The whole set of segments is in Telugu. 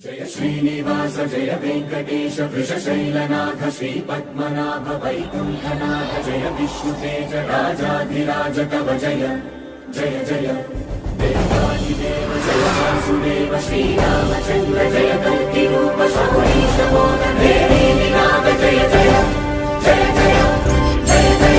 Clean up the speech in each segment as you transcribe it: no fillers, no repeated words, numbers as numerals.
जय श्रीनिवास जय वेंकटेश वृषशैलनाथ श्रीपद्मनाभ वैकुंठनाथ जय विष्णुतेज राजाधिराज तव जय जय जय देवादिदेव जय वासुदेव श्रीरामचंद्र जय कल्किरूप शौरीश मोदन देवी निनाद जय जय जय जय जय जय।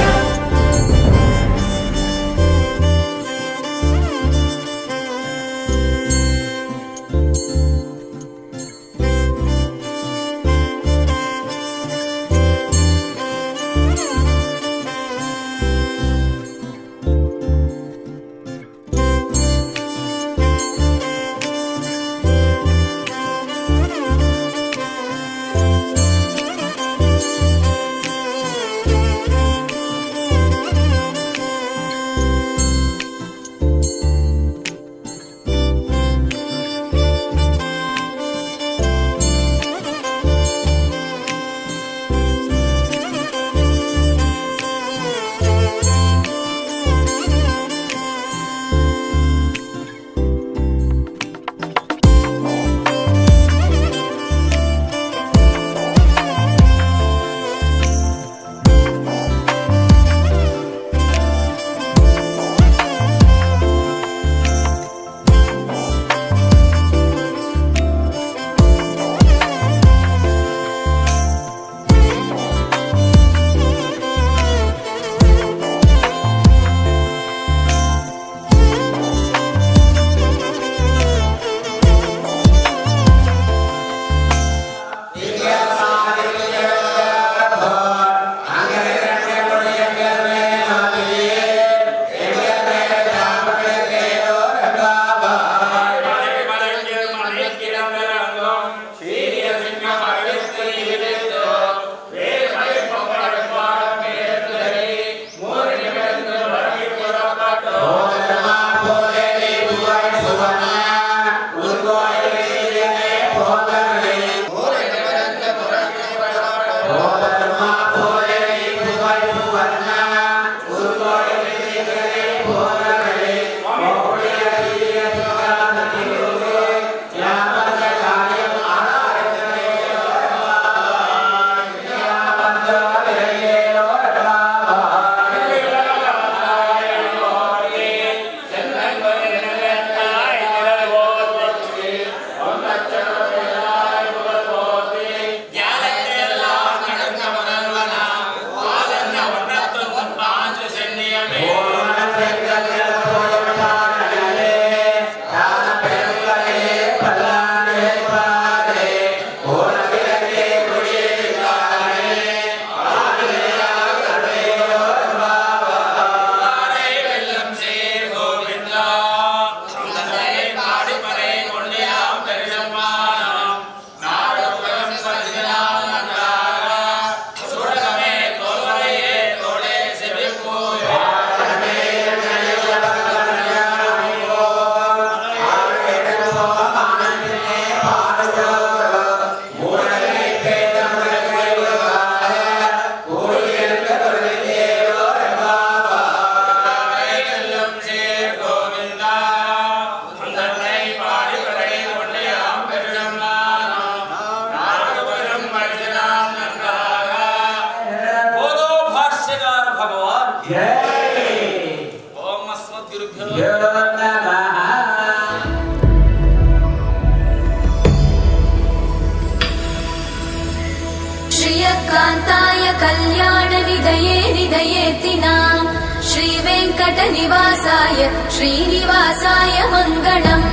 श्रियकान्ताय कल्याण निधये निधयेतिनाम् श्रीवेङ्कटनिवासाय श्रीनिवासाय मङ्गलम्।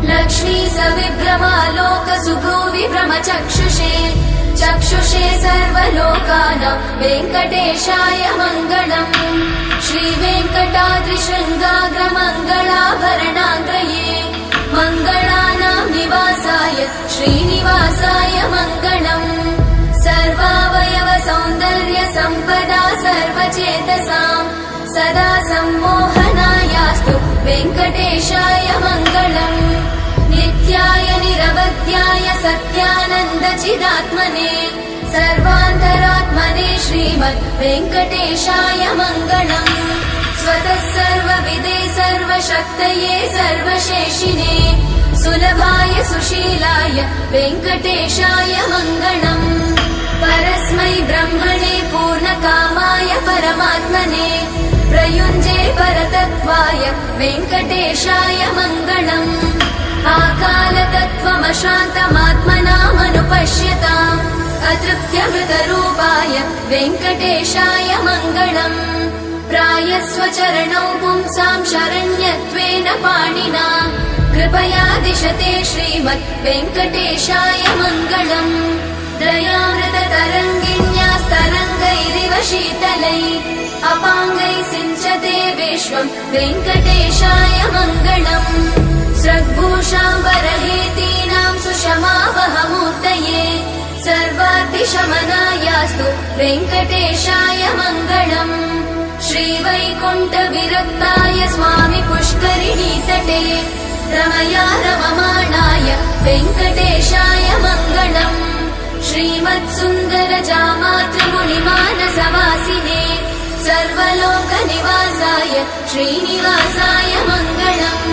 लक्ष्मी सविभ्रमालोक सुभ्रूविभ्रमचक्षुषे चक्षुषे सर्वलोकानां वेङ्कटेशाय मङ्गलम्। श्रीवेङ्कटाद्रिशृङ्गाग्रमङ्गलाभरणाग्रये मङ्गलानां निवासाय श्रीनिवासाय मङ्गलम्। सर्वावयव सौन्दर्य सम्पदा सर्वचेतसां सदा सम्मोहनायास्तु वेङ्कटेशाय मङ्गलम्। नित्याय निरवध्याय सत्यानन्द चिदात्मने सर्वान्तरात्मने श्रीमद् वेङ्कटेशाय मङ्गलम्। स्वतः सर्वविदे सर्वशक्तये सर्वशेषिने सुलभाय सुशीलाय वेङ्कटेशाय मङ्गलम् परस्मै ब्रह्मणे पूर्णकामाय परमात्मने प्रयुञ्जे परतत्त्वाय वेङ्कटेशाय मङ्गलम् आकालतत्त्वमशान्तमात्मनामनुपश्यताम् अतृप्त्यमृतरूपाय वेङ्कटेशाय मङ्गलम् प्रायस्वचरणौ पुंसां शरण्यत्वेन पाणिना कृपया दिशते श्रीमद् वेङ्कटेशाय मङ्गलम् दयामृततरङ्गिण्यास्तरङ्गैरिव शीतलै अपाङ्गैः सिञ्चते विश्वं वेङ्कटेशाय मङ्गलम् स्रग्भूषाम्बरहेतीनां सुषमावहमूर्तये सर्वाद्दिशमनायास्तु वेङ्कटेशाय मङ्गलम् श्रीवैकुण्ठविरक्ताय स्वामि पुष्करिणीतटे रमया रममाणाय वेङ्कटेशाय मङ्गलम् श्रीमत्सुन्दरजामातृमुनिमानसवासिने सर्वलोकनिवासाय श्रीनिवासाय मङ्गलम्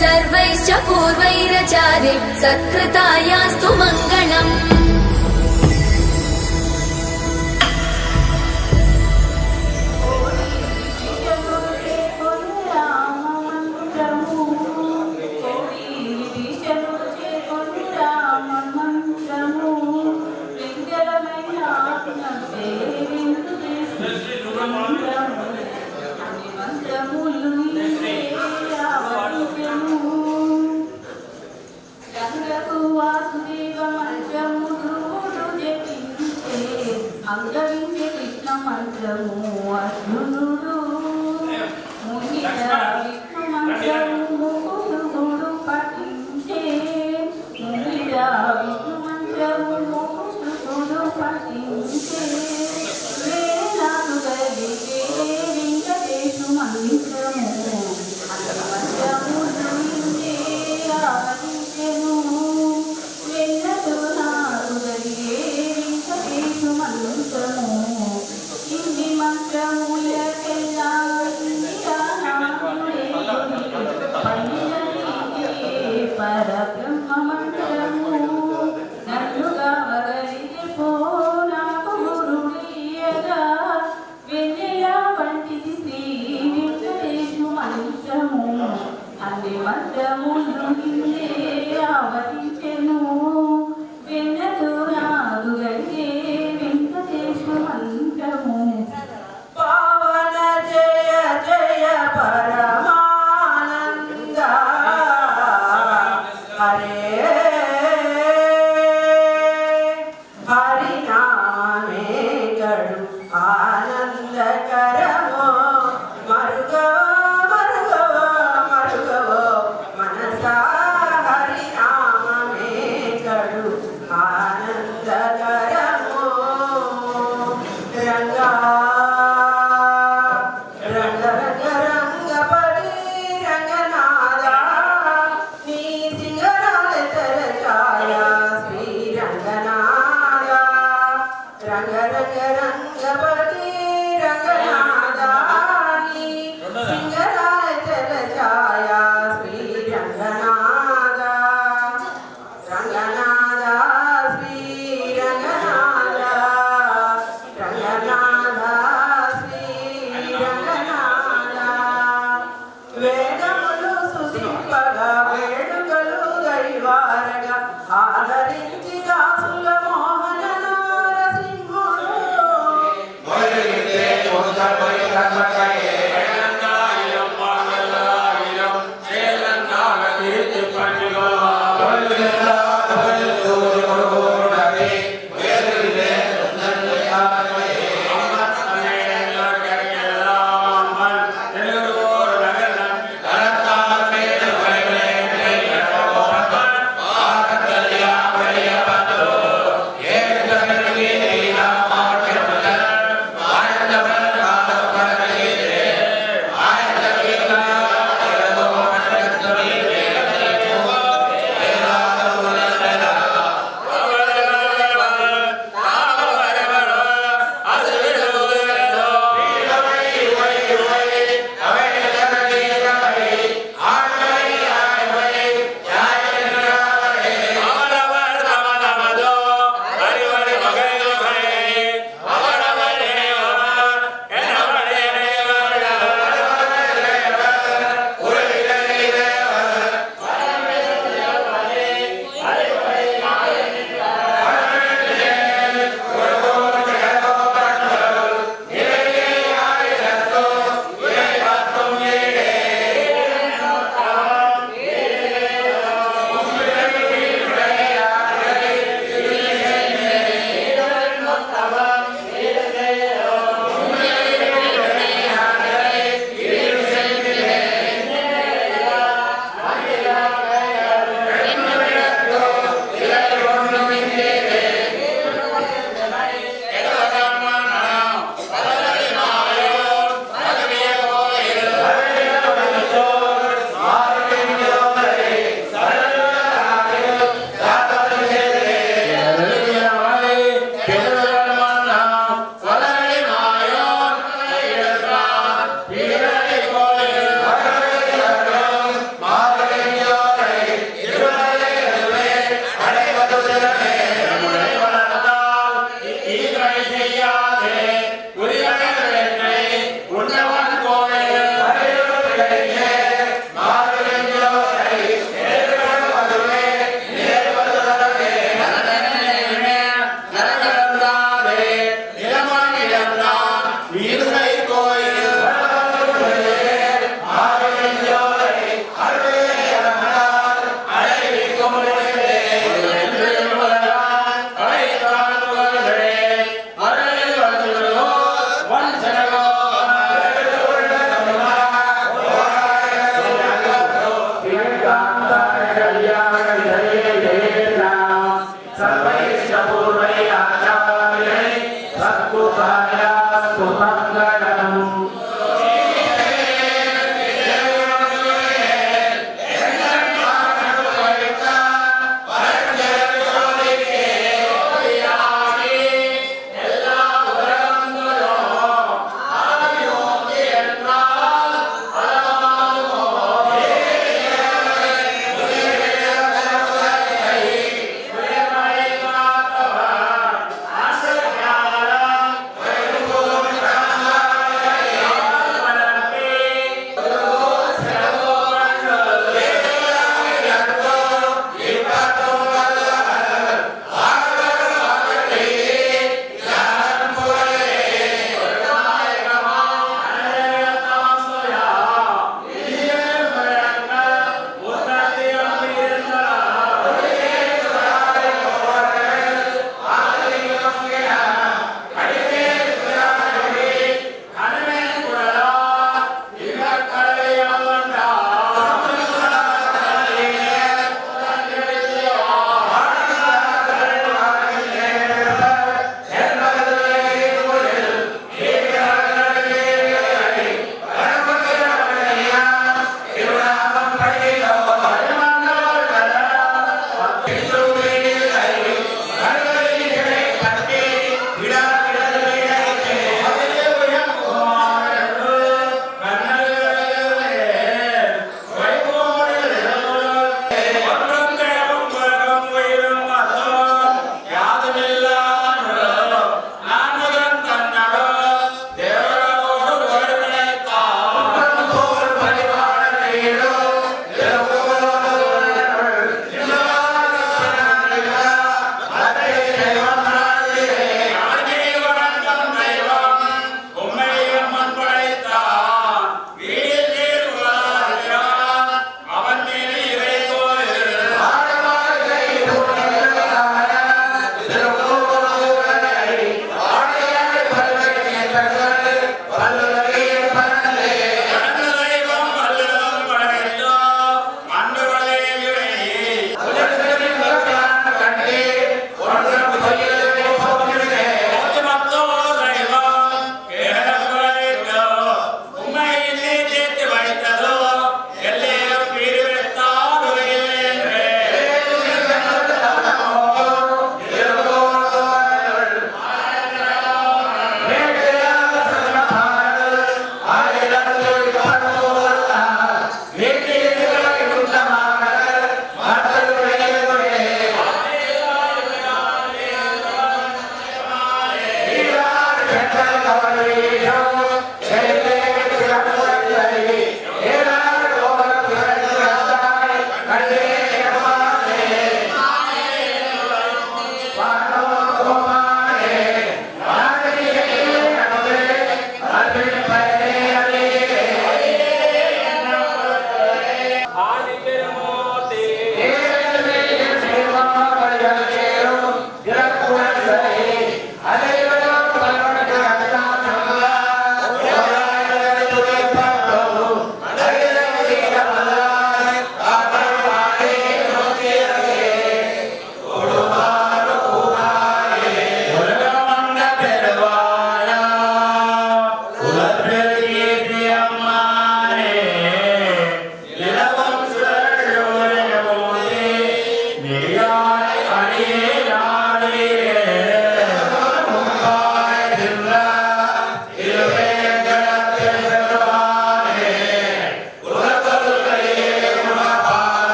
सर्वैश्च पूर्वैरचार्य सत्कृतायास्तु मङ्गलम्।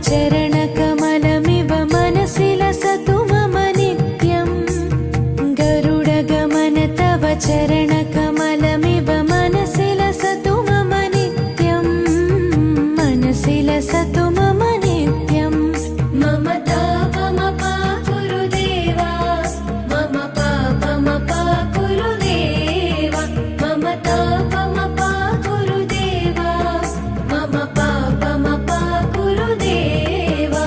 चरणकमलमिव मनसि लसतु मम नित्यम् गरुडगमन तव चरणकमलमिव मनसि लसतु मम नित्यम् मनसि लसतु मम नित्यम् मम तापमपा गुरुदेवा मम पापमपा गुरुदेवा मम तापमपा गुरुदेवा मम पापमपा गुरुदेवा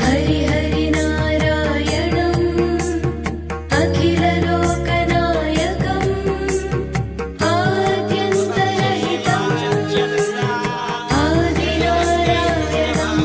हरि हरि नारायणम् अखिललोकनायकम् आद्यन्तरहितम् आदिनारायणम्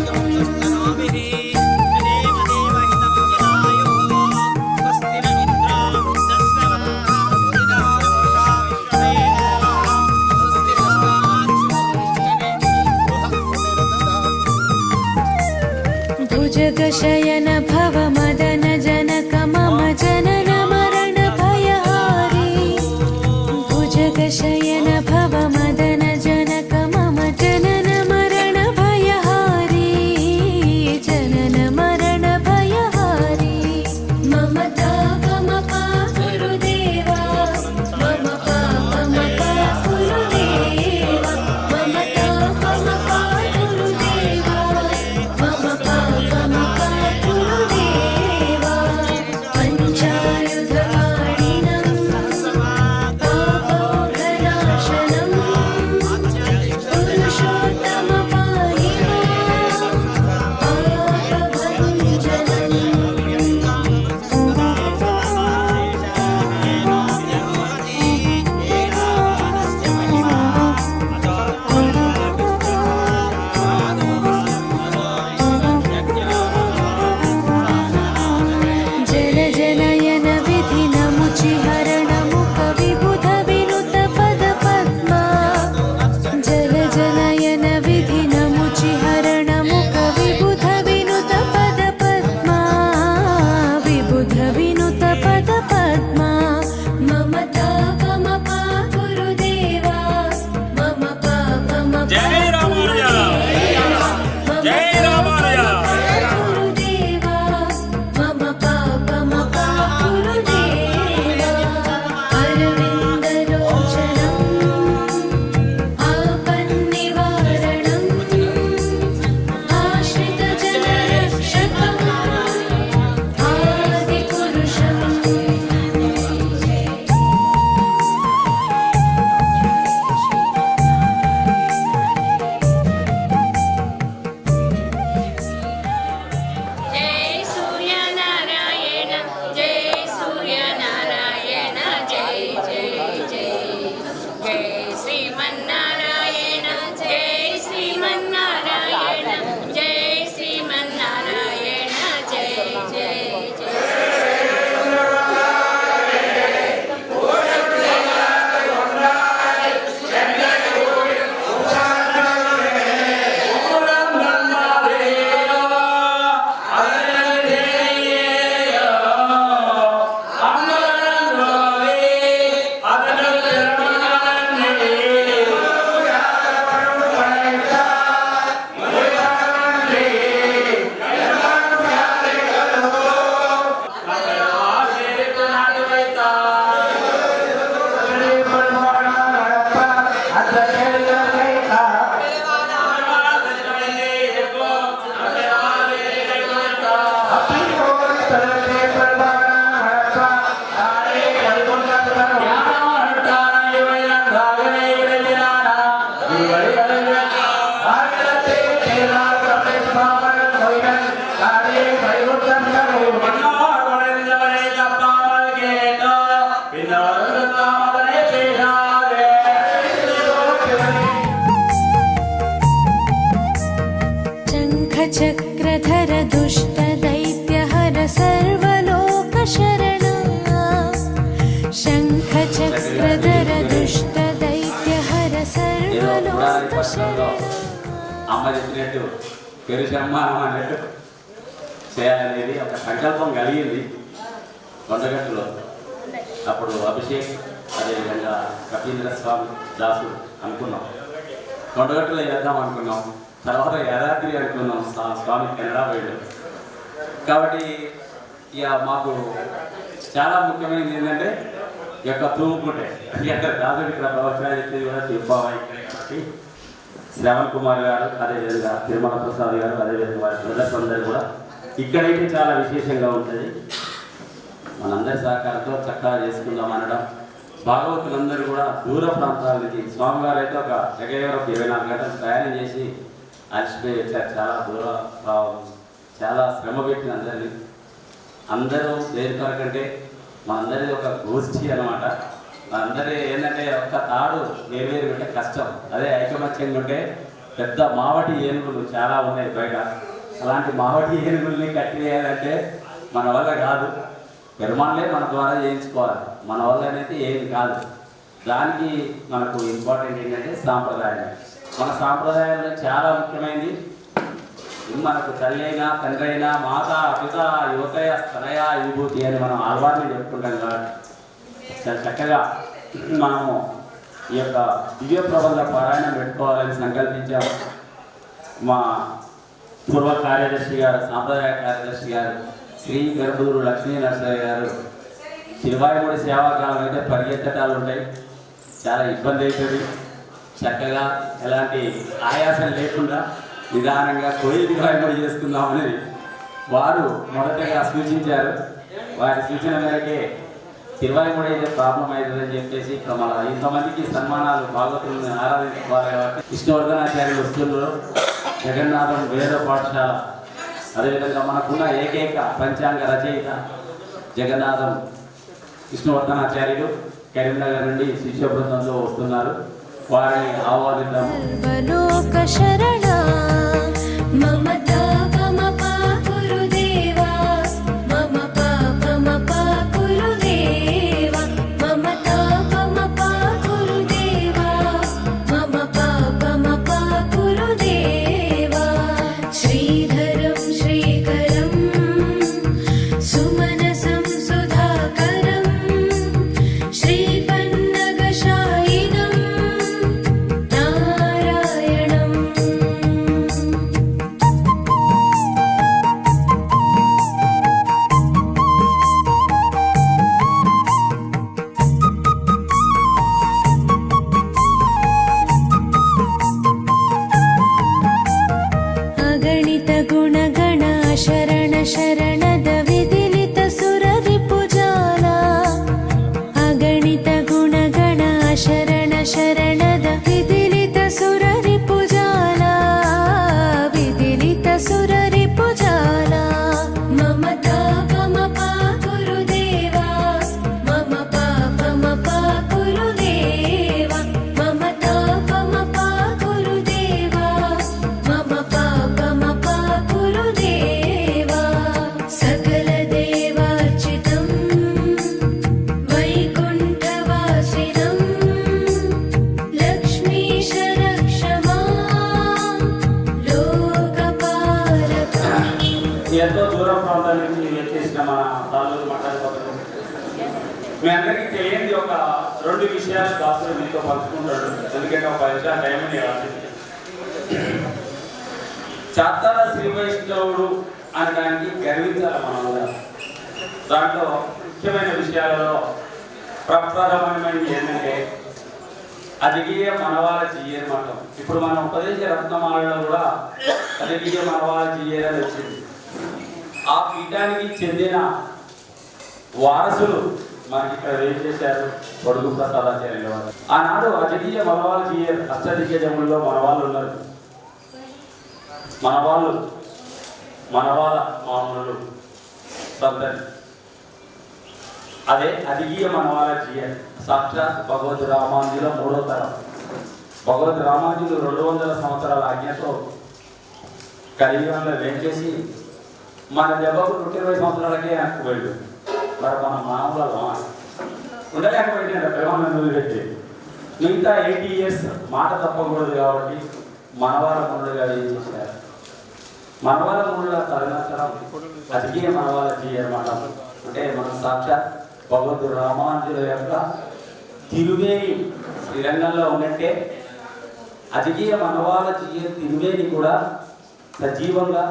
भुजगशयन भव मदन जनक मम जनन मरण भयहारी भुजगशयन भव मदन जनक मम जनन मरण भयहारी जनन मरण भयहारी मम तापमपा गुरुदेवा मम पापमपा गुरुदेवा मम तापमपा गुरुदेवा मम पापमपा गुरुदेवा पञ्चायुधपाणिनम् पापोघनाशनम् पुरुषोत्तम पाहि जल जनयन विधिनमुचिहरण मुख विबुध विनुत पद पद्मा जल जनयन विधिनमुचिहरण मुख विबुध विनुत पद पद्मा विबुध विनुत पद पद्मा मम तापमपा गुरुदेवा मम पापमपा जय रामानुजा जय रामानुजा गुरुदेवा मम पापमपा गुरुदेवा अरविन्दलोचनम् आपन्निवारणम् आश्रितजनरक्षकम् आदिपुरुषम् जय सूर्यनारायण जय जय जय जय श्रीमन्नारायण जय श्रीमन्नारायण जय श्रीमन्नारायण जय जय जय चक्रधर दुष्ट दैत्यहर सर्वलोकशरणा शङ्खचक्रधर दुष्ट दैत्यहर सर्वलोकशरणा అమ్మ చెప్పినట్టు పెరుశమ్మ అన్నట్టు చేయాలనేది ఒక సంకల్పం కలిగింది కొండగట్టులో. అప్పుడు అభిషేక్ అదేవిధంగా కపీంద్ర స్వామి దాసు అనుకున్నాం, కొండగట్టులో వేద్దాం అనుకున్నాం. తర్వాత యాదాద్రి అనుకున్నాం, స్వామి కెనడా పోయాడు. కాబట్టి ఇక మాకు చాలా ముఖ్యమైనది ఏంటంటే ఈ యొక్క తూముకుంటే దాదాపు ఇక్కడ ప్రవచనాలు చెప్పేది కూడా చెప్పాలి. కాబట్టి శ్రవణ్ కుమార్ గారు, అదేవిధంగా తిరుమల ప్రసాద్ గారు, అదేవిధంగా వారి బ్రదర్స్ అందరూ కూడా ఇక్కడైతే చాలా విశేషంగా ఉంటుంది. మనందరి సహకారంతో చక్కగా చేసుకుందాం అనడం. భాగవతులందరూ కూడా దూర ప్రాంతాల నుంచి, స్వామివారు అయితే ఒక దగ్గర 24 గంటలు ప్రయాణం చేసి అలసిపోయి వచ్చారు. చాలా దూరం, చాలా శ్రమ పెట్టిన అందరూ దేని కొరకంటే మనందరిది ఒక గోష్ఠి అనమాట. మనందరి ఏంటంటే ఒక్క తాడు వేరు ఉంటే కష్టం, అదే ఐకమత్యంగా ఉంటే పెద్ద మావటి ఏనుగులు చాలా ఉన్నాయి బయట. అలాంటి మావటి ఏనుగుల్ని కట్టివేయాలంటే మన వల్ల కాదు, పెరుమాళ్ళే మన ద్వారా చేయించుకోవాలి. మన వల్ల అనేది ఏది కాదు. దానికి మనకు ఇంపార్టెంట్ ఏంటంటే సాంప్రదాయం. మన సాంప్రదాయంలో చాలా ముఖ్యమైనది మనకు తల్లి అయినా, తండ్రి అయినా, మాత, పిత, యువతయ, స్తనయ, విభూతి అని మనం ఆల్వార్ని చెప్పుకుంటాం కాబట్టి చాలా చక్కగా మనము ఈ యొక్క దివ్య ప్రబంధ పారాయణం పెట్టుకోవాలని సంకల్పించాము. మా పూర్వ కార్యదర్శి గారు, సాంప్రదాయ కార్యదర్శి గారు శ్రీ గర్భూరు లక్ష్మీ నరసయ్య గారు, తిరువాయిమూడి సేవాకాలం అయితే పరిగెత్తటాలు ఉంటాయి, చాలా ఇబ్బంది అవుతుంది. చక్కగా ఎలాంటి ఆయాసం లేకుండా నిదానంగా కోయి తిరువాయిమూడి చేసుకుందామని వారు మొదటగా సూచించారు. వారి సూచన మేరకే తిరువాయిమూడి అయితే ప్రాబ్లం అవుతుందని చెప్పేసి ఇక్కడ మన ఇంతమందికి సన్మానాలు భాగవతులను ఆరాధించుకోవాలి కాబట్టి విష్ణువర్ధనాచార్యులు వస్తున్నారు. జగన్నాథం వేద పాఠశాల, అదేవిధంగా మనకున్న ఏకైక పంచాంగ రచయిత జగన్నాథం విష్ణువర్ధనాచార్యులు కరీంనగర్ నుండి శిష్య బృందంలో వస్తున్నారు. వారిని ఆహ్వానిద్దాము. ఎంతో దూరం ప్రాంతాల నుంచి వచ్చేసిన మన తాలూరు మాట్లాడుకోవాలి. మీ అందరికీ తెలియంది ఒక 2 విషయాలు దాసులు మీతో పంచుకుంటాడు. ఎందుకంటే ఒక 10 నిమిషాలు టైం ఇవ్వాలి. చాత్తాల శ్రీ వైష్ణవుడు అనడానికి గర్వించాలి మనం. దాంట్లో ముఖ్యమైన విషయాలలో ప్రప్రథమైనది ఏంటంటే అదిగియ మనవాళ్ళ జీయర్ మఠం. ఇప్పుడు మన ఉపదేశ రత్నమాలలో కూడా అదిగియ మనవాళ్ళ జీయర్ అని వచ్చింది. ఆ పీఠానికి చెందిన వారసులు మనకి ఇక్కడ ఏం చేశారు, పొడుగు ప్రసాదాచార్యుల వారు. ఆనాడు అజగీయ మనవాళ్ళ జీయర్ అష్టదిగ్గజముల్లో మన వాళ్ళు ఉన్నారు. మనవాళ్ళ మామూలు సంతతి అదే అదిగీయ మనవాళ్ళ జీయర్. సాక్షాత్ భగవద్ రామానుజుల 3వ తరం. భగవద్ రామానుజులు 200 సంవత్సరాల ఆజ్ఞతో కలియుగంలో వేంచేసి మన దెబ్బకు 120 సంవత్సరాలకే వెనక్కిపోయాడు. మరి మన మామూలు ఉండలేకపోయింది ప్రేమానందులు పెట్టి. మిగతా 80 years మాట తప్పకూడదు కాబట్టి మనవాళ్ళ మునులుగా ఏం చేశారు. మనవాళ్ళ మునుల తదనంతరం అదిగే మనవాళ్ళ చేయమాట. అంటే మన సాక్షాత్ భగవద్ రామానుజుల యొక్క తిరువేణి శ్రీరంగంలో ఉన్నట్టే అజగీయ మనవాళ్ళ తిరువేణి కూడా సజీవంగా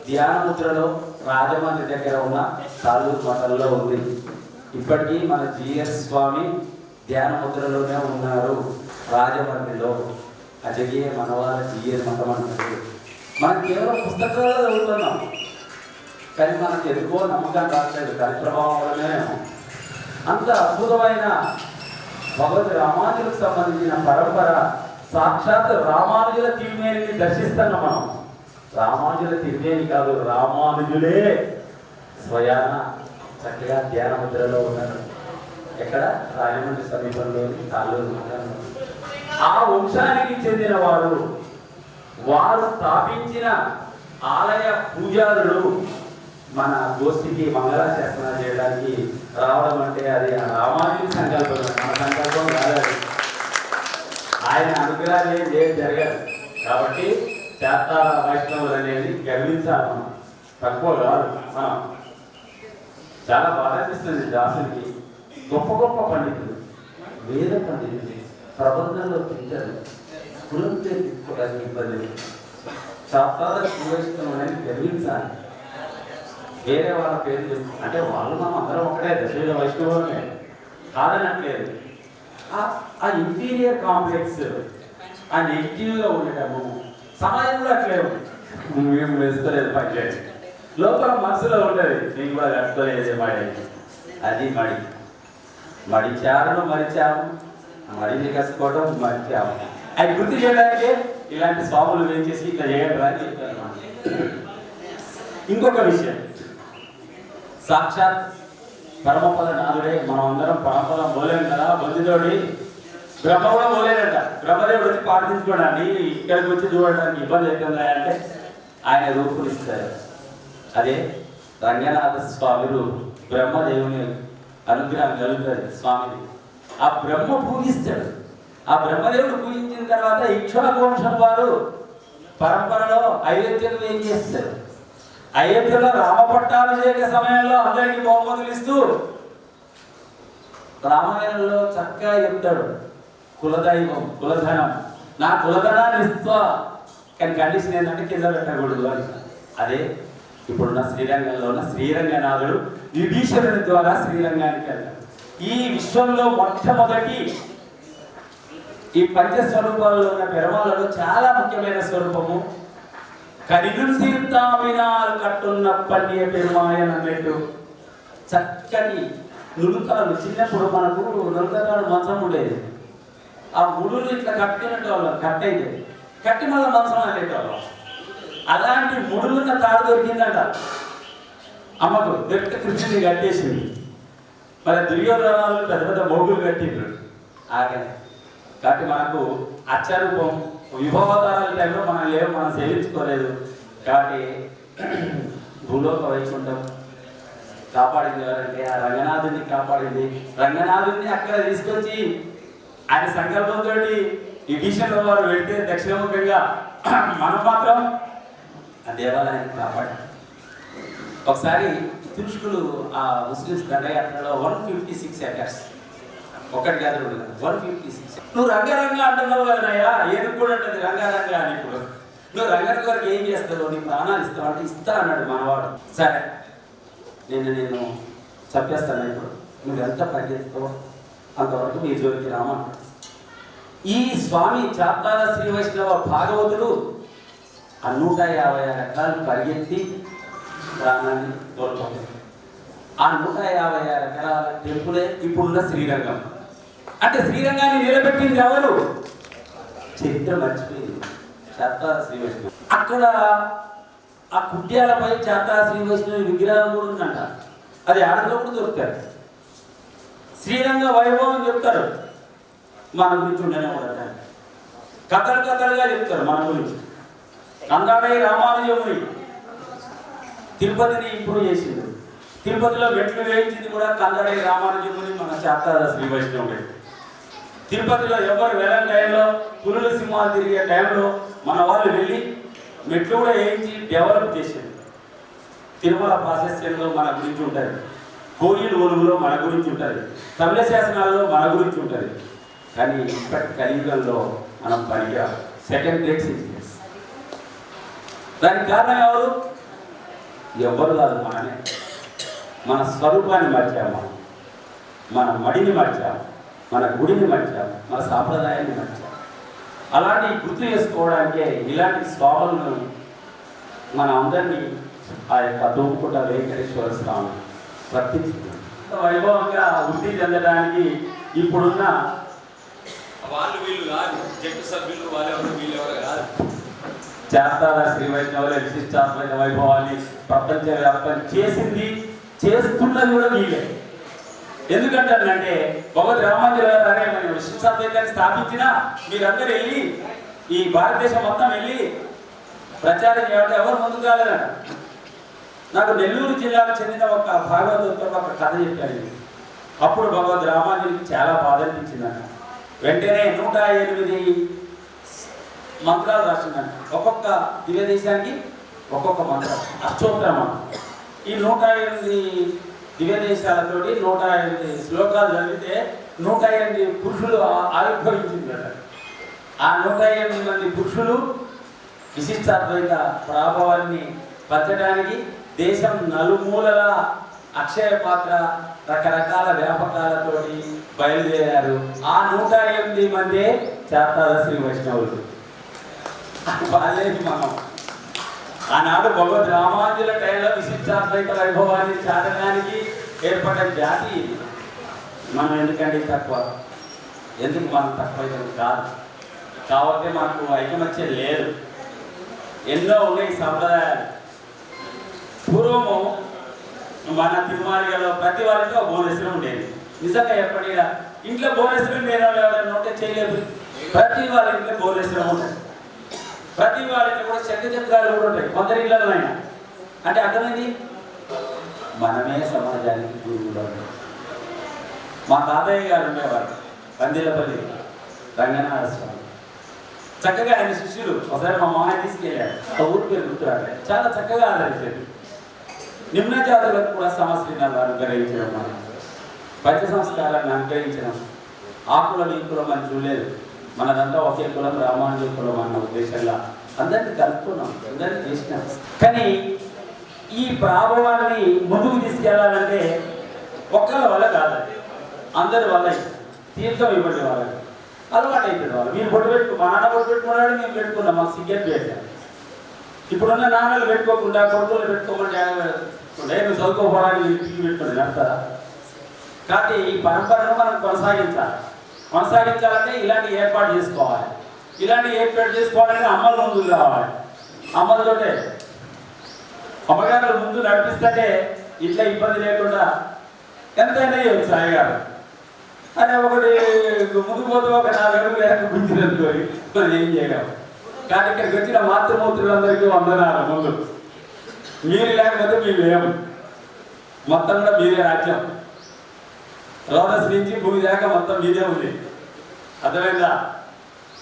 ధ్యానముద్రలో రాజమండ్రి దగ్గర ఉన్న తాలూరు మఠంలో ఉంది. ఇప్పటికీ మన జిఎస్ స్వామి ధ్యానముద్రలోనే ఉన్నారు రాజమండ్రిలో. అజగీయ మనవాళ్ళ జిఎస్ మఠం అంటారు. మనం కేవలం పుస్తకాల్లో చదువుతున్నాం, కానీ మనకు ఎందుకో నమ్మకం రావట్లేదు. కలి ప్రభావం వల్లనే అంత అద్భుతమైన భగవద్ రామానుజులకు సంబంధించిన పరంపర సాక్షాత్ రామానుజుల తిరుమేనిని దర్శిస్తున్నాం మనం. రామానుజుల తిరుమేని కాదు, రామానుజులే స్వయాన చక్కగా ధ్యాన ముద్రలో ఉన్నారు. ఎక్కడ? రాజమండ్రి సమీపంలోని తాళ్ళూరు మండలంలో. ఆ వంశానికి చెందిన వారు స్థాపించిన ఆలయ పూజారులు మన గోష్ఠికి మంగళాశాసనాలు చేయడానికి రావడం అంటే అది రామానుజుల సంకల్పం, మన సంకల్పం కాదు. ఆయన అనుగ్రహాలు ఏం జరగదు. కాబట్టి శాస్త్రాల వైష్ణవులు అనేది గర్వించాలి మనం, తక్కువ కాదు. మనం చాలా బాగా అనిపిస్తుంది దాసునికి. గొప్ప గొప్ప పండితులు, వేద పండితులు, ప్రబంధంలో తింటారు, కులం తీసుకోవడానికి ఇబ్బంది. శాస్త్రాల వైష్ణవులు అనేది గర్వించాలి. వేరే వాళ్ళ పేర్లు అంటే వాళ్ళు మనం అందరం ఒకటే, దశవిధ వైష్ణవులమే కాదనట్లేదు. ఆ ఇంటీరియర్ కాంప్లెక్స్, ఆ నెగిటివ్గా ఉండటము సమాజంలో అట్లే ఉంది. మేము వేసుకోలేదు పనిచేసి లోపల మనసులో ఉంటుంది, నేను కూడా వేసుకోలేదు మడి. అది మడి చారును మరిచాము, మడిని కసుకోవడం మరిచాము. అది గుర్తు చేయడానికి ఇలాంటి స్వాములు ఏం చేసి ఇట్లా చేయడం అని చెప్తాను. ఇంకొక విషయం, సాక్షాత్ పరమపద నాథుడే. మనం అందరం పరమపదం పోలేము కదా, బుద్ధితోటి. బ్రహ్మ కూడా పోలేదంట. బ్రహ్మదేవుడు వచ్చి ప్రార్థించుకోవడానికి ఇక్కడికి వచ్చి చూడడానికి ఇబ్బంది అవుతుందా అంటే ఆయన రూపునిస్తారు. అదే రంగనాథ స్వామి రూపు. బ్రహ్మదేవుని అనుగ్రహం కలుగుతుంది స్వామిని. ఆ బ్రహ్మ పూజిస్తాడు. ఆ బ్రహ్మదేవుడు పూజించిన తర్వాత ఇక్ష్వాకు వంశం వారు పరంపరలో అయోధ్యకు ఏం చేస్తారు? అయోధ్యలో రామపట్టాభిషేక సమయంలో అందరికీ బహుమతులు ఇస్తూ రామాయణంలో చక్కగా చెప్తాడు, కులదైవం కులధనం, నా కులధనాన్ని ఇస్తా, కానీ కండిషన్ ఏంటంటే కింద పెట్టకూడదు అని. అదే ఇప్పుడున్న శ్రీరంగంలో ఉన్న శ్రీరంగనాథుడు విభీషణుని ద్వారా శ్రీరంగానికి వెళ్ళాడు. ఈ విశ్వంలో మొట్టమొదటి ఈ పంచస్వరూపాలలో ఉన్న పెరమాలలో చాలా ముఖ్యమైన స్వరూపము కనిగురు సీతామినాలు కట్టున్న పల్లియ పెరుమాయన్ అన్నట్టు చక్కటి నులుకాలు. చిన్నప్పుడు మనకు నులుకాలు మంచం ఉండేది. ఆ ముడులు ఇట్లా కట్టుకునేటోళ్ళం, కట్టయితే కట్టి మళ్ళీ మంచం అనేటోళ్ళం. అలాంటి ముడులున్న తాడు దొరికిందంట అమ్మకు. దొరికి కృష్ణుని కట్టేసింది. మరి దుర్యోధనాలు పెద్ద పెద్ద మోగులు కట్టిండ్రు ఆగనే. కాబట్టి మనకు అచ్చరూపం విభవతారాల టైంలో మనం లేవు, మనం సేవించుకోలేదు. కాబట్టి భూలోక వైకుంఠం కాపాడింది ఎవరంటే ఆ రంగనాథుడిని కాపాడింది. రంగనాథుడిని అక్కడ తీసుకొచ్చి ఆయన సంకల్పంతో విభీషణ వారు వెళ్తే దక్షిణముఖంగా మనం మాత్రం ఆ దేవాలయాన్ని కాపాడు. ఒకసారి తుర్ష్కులు ఆ ముస్లిమ్స్ దండయాత్రలో 156 ఎకర్స్, ఒకటి కాదు 156. నువ్వు రంగరంగ అంటున్నావు కదనయ్యా, ఏనుగు కూడా అంటుంది రంగారంగ అని. ఇప్పుడు నువ్వు రంగరంగ వరకు ఏం చేస్తావు? నీ ప్రాణాలు ఇస్తావు అంటే ఇస్తా అన్నాడు మనవాడు. సరే నేను చెప్పేస్తాను, ఇప్పుడు నువ్వు ఎంత పరిగెత్తుతావు అంతవరకు మీ జోలికి రామంటాడు. ఈ స్వామి చాత్తాల శ్రీ వైష్ణవ భాగవతుడు 156 ఎకరాలు పరిగెత్తి ప్రాణాన్ని కోల్పోతాడు. 156 ఎకరాల టెంపులే ఇప్పుడున్న శ్రీరంగం. అంటే శ్రీరంగాన్ని నిలబెట్టింది ఎవరు? చరిత్ర మర్చిపోయింది చాత్తాల శ్రీ వైష్ణవ. అక్కడ ఆ కుట్యాలపై చాత్తాల శ్రీ వైష్ణవ విగ్రహం కూడా ఉందంట. అది ఆడలో కూడా దొరుకుతారు. శ్రీరంగ వైభవం చెప్తారు, మన గురించి ఉండనే ఉండదు. కథలుగా చెప్తారు మన గురించి. కందాడై రామానుజముని తిరుపతిని ఇంప్రూవ్ చేసింది. తిరుపతిలో మెట్లు వేయించింది కూడా కందాడై రామానుజముని, మన చాత్తాల శ్రీ వైష్ణవుడే. తిరుపతిలో ఎవరు వెళ్ళని టైంలో, పులుల సింహాలు తిరిగే టైంలో మన వాళ్ళు వెళ్ళి మెట్లు కూడా వేయించి డెవలప్ చేసింది. తిరుమల ప్రాశస్యంలో మన గురించి ఉంటుంది, కోయిలు ఒలుగులో మన గురించి ఉంటుంది, తమిళ శాసనాల్లో మన గురించి ఉంటుంది. కానీ ఇప్పటి కలియుగంలో మనం పనికిరాం. Second grade citizens. దానికి కారణం ఎవరు? ఎవరు కాదు, మనమే. మన స్వరూపాన్ని మర్చాము, మన మడిని మర్చాము, మన గుడిని మర్చాము, మన సాంప్రదాయాన్ని మర్చాము. అలాంటి గుర్తు చేసుకోవడానికే ఇలాంటి స్వాములను మన అందరినీ ఆ యొక్క తోపుకుంట వెంకటేశ్వర స్వామి వర్తించుకున్నాం. వైభవంగా వృద్ధి చెందడానికి ఇప్పుడున్న వాళ్ళు వీళ్ళు కాదు, జట్టు సభ్యులు వాళ్ళెవరు వీళ్ళెవరు కాదు, చేస్తారా శ్రీ వైష్ణవుల విశిష్టాత్మక వైభవాన్ని ప్రపంచవ్యాప్తం చేసింది, చేస్తున్నది కూడా వీళ్ళే. ఎందుకంటే భగవద్ రామాంజలి గారు అనే మన విశిష్టాద్వైతాన్ని స్థాపించినా మీరందరూ వెళ్ళి ఈ భారతదేశం మొత్తం వెళ్ళి ప్రచారం చేయాలంటే ఎవరు ముందుకు రాలేదంట. నాకు నెల్లూరు జిల్లాకు చెందిన ఒక భాగవతంతో ఒక కథ చెప్పారు. అప్పుడు భగవద్ రామాంజలికి చాలా బాధ అనిపించిందంట. వెంటనే 108 మంత్రాలు రాసిందంట. ఒక్కొక్క దివ్య దేశానికి ఒక్కొక్క మంత్రం, అష్టోత్తర మంత్రం. ఈ 108 దివ్య దేశాలతోటి 108 శ్లోకాలు చదివితే 108 పురుషులు ఆవిర్భవించిందట. ఆ 108 మంది పురుషులు విశిష్టాద్వైత ప్రభావాన్ని పంచడానికి దేశం నలుమూలల అక్షయ పాత్ర రకరకాల వ్యాపకాలతోటి బయలుదేరారు. ఆ 108 మందే చేస్తార శ్రీ వైష్ణవులు. వాళ్ళేది మనం. ఆనాడు భగవద్ రామాంజుల టైంలో విశిష్టాద్వైత వైభవాన్ని చాటడానికి ఏర్పడ్డ జాతి మనం. ఎందుకంటే తక్కువ, ఎందుకు మనం తక్కువ కాదు కాబట్టి మనకు ఐకమత్యం లేదు. ఎన్నో ఉన్నాయి సాంప్రదాయాలు. పూర్వము మన తిరుమలలో ప్రతి వారితో బోనెసరం ఉండేది. నిజంగా ఎప్పటిగా ఇంట్లో బోనెసరం లేని వాళ్ళు ఎవరైనా ఉంటే చేయలేదు. ప్రతి వాళ్ళ ఇంట్లో బోనెసరం ఉంటుంది. ప్రతి వాళ్ళకి కూడా చక్రాలు కూడా ఉంటాయి, కొందరి ఇళ్ళలో అయినా. అంటే అర్థమైంది, మనమే సమాజానికి గురువులు. మా తాతయ్య గారు ఉండేవారు పందిలపల్లి రంగనాథ స్వామి. చక్కగా ఆయన శిష్యులు ఒకసారి మా మామయ్య తీసుకెళ్ళాడు. ఆ ఊరి పేరు గుర్తురాలే. చాలా చక్కగా ఆదరించారు. నిమ్న జాతులకు కూడా సమస్యలను అనుగ్రహించడం, మనం పంచ సంస్కారాన్ని అనుగ్రహించడం. ఆ కులం ఈ కులం అని చూడలేదు. మనదంతా ఒకే కులం, రామానుజ కులం అన్న ఉద్దేశంలో అందరినీ కలుపుకున్నాం, అందరినీ చేసినాం. కానీ ఈ ప్రభావాన్ని ముందుకు తీసుకెళ్లాలంటే ఒక్కరి వల్ల కాదు, అందరి వల్ల. తీర్థం ఇవ్వండి వాళ్ళకి, అలవాటు అయిపోయింది వాళ్ళు. మీరు పొట్టు పెట్టుకో, మా నాన్న పొట్టు పెట్టుకున్నాడు, మేము పెట్టుకున్నాం, మాకు సిగ్గెట్ పెట్టాను. ఇప్పుడున్న నాన్నలు పెట్టుకోకుండా కొడుకులు పెట్టుకోకుండా నేను చదువుకోవడానికి ఇంటికి పెట్టుకుని నడతారా? కాబట్టి ఈ పరంపరను మనం కొనసాగించాలంటే ఇలాంటి ఏర్పాటు చేసుకోవాలి. ఇలాంటి ఏర్పాటు చేసుకోవాలంటే అమ్మల ముందుకు రావాలి. అమ్మలతోటే అమ్మగారు ముందు నడిపిస్తే ఇట్లా ఇబ్బంది లేకుండా ఎంతైనా చేయవచ్చు. సాయి గారు అనే ఒకటి ముందుకు పోతే ఒక 4 అడుగులు లేక గుర్తుకొని మనం ఏం చేయలేము. కానీ ఇక్కడికి వచ్చిన మాతృమూర్తులందరికీ వందనాలు. ముందు మీరు లేకపోతే మీరు లేము. మొత్తం కూడా మీరే రాజ్యం. రోదస్ నుంచి భూమి దాకా మొత్తం మీదే ఉంది. అర్థమైందా?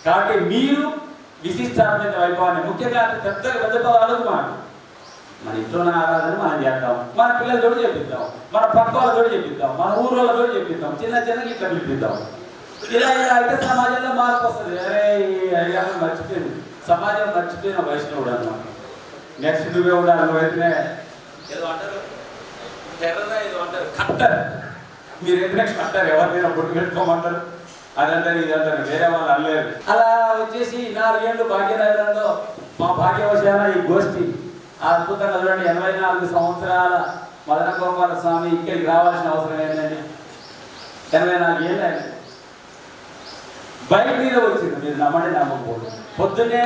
కాబట్టి మీరు విశిష్టాత్మక వైభవాన్ని ముఖ్యంగా పెద్ద పదాలు మన ఇంట్లోనే ఆరాధన మనం చేద్దాం, మన పిల్లలతో చేపిద్దాం, మన పక్క వాళ్ళతో చేపిద్దాం, మన ఊళ్ళతో చేపిద్దాం, చిన్న ఇట్లా పిలిపిద్దాం. ఇలా అయితే సమాజంలో మార్పు వస్తుంది. అరే అయ్యా మర్చిపోయింది, సమాజం మర్చిపోయిన వైష్ణవుడు అన్నమాట. నెక్స్ట్ నువ్వే ఉండాలి. నువ్వైతే ఏదో అంటారు ఎర్రదా ఏదో అంటారు కట్టర్. మీరు ఎదురే కట్టారు, ఎవరినైనా బొట్టు పెట్టుకోమంటారు, అదంటారు ఇదంటారు, వేరే వాళ్ళు అనలేరు. అలా వచ్చేసి 4 ఏళ్ళు భాగ్యనగరంలో మా భాగ్యవశాన ఈ గోష్ఠి అద్భుతంగా చూడండి. 84 సంవత్సరాల మదన గోపాల స్వామి ఇక్కడికి రావాల్సిన అవసరం ఏంటండి? 84 ఏళ్ళు ఆయన బైక్ మీద వచ్చింది. మీరు నమ్మండి నమ్మకపోదు. పొద్దున్నే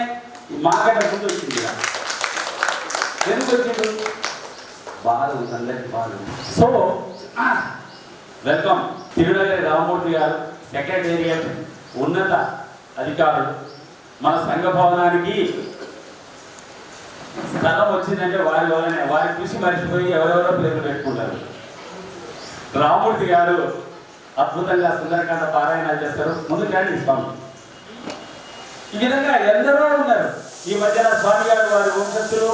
మాగడ్డ ముందు వచ్చింది. ఎందుకు వచ్చిండు? బాధ ఉంది, అందరికి బాధ ఉంది. సో వెల్కమ్ తిరునగరి రామమూర్తి గారు, సెక్రటేరియట్ ఉన్నత అధికారులు. మన సంఘ భవనానికి స్థలం వచ్చిందంటే వారి వల్లనే. వారి కృషి మర్చిపోయి ఎవరెవరో పేర్లు పెట్టుకుంటారు. రామమూర్తి గారు అద్భుతంగా సుందరకాండ పారాయణాలు చేస్తారు. ముందు రండి స్వామి. ఈ విధంగా ఎందరో ఉన్నారు. ఈ మధ్యన స్వామి గారు వారి వంశస్థులు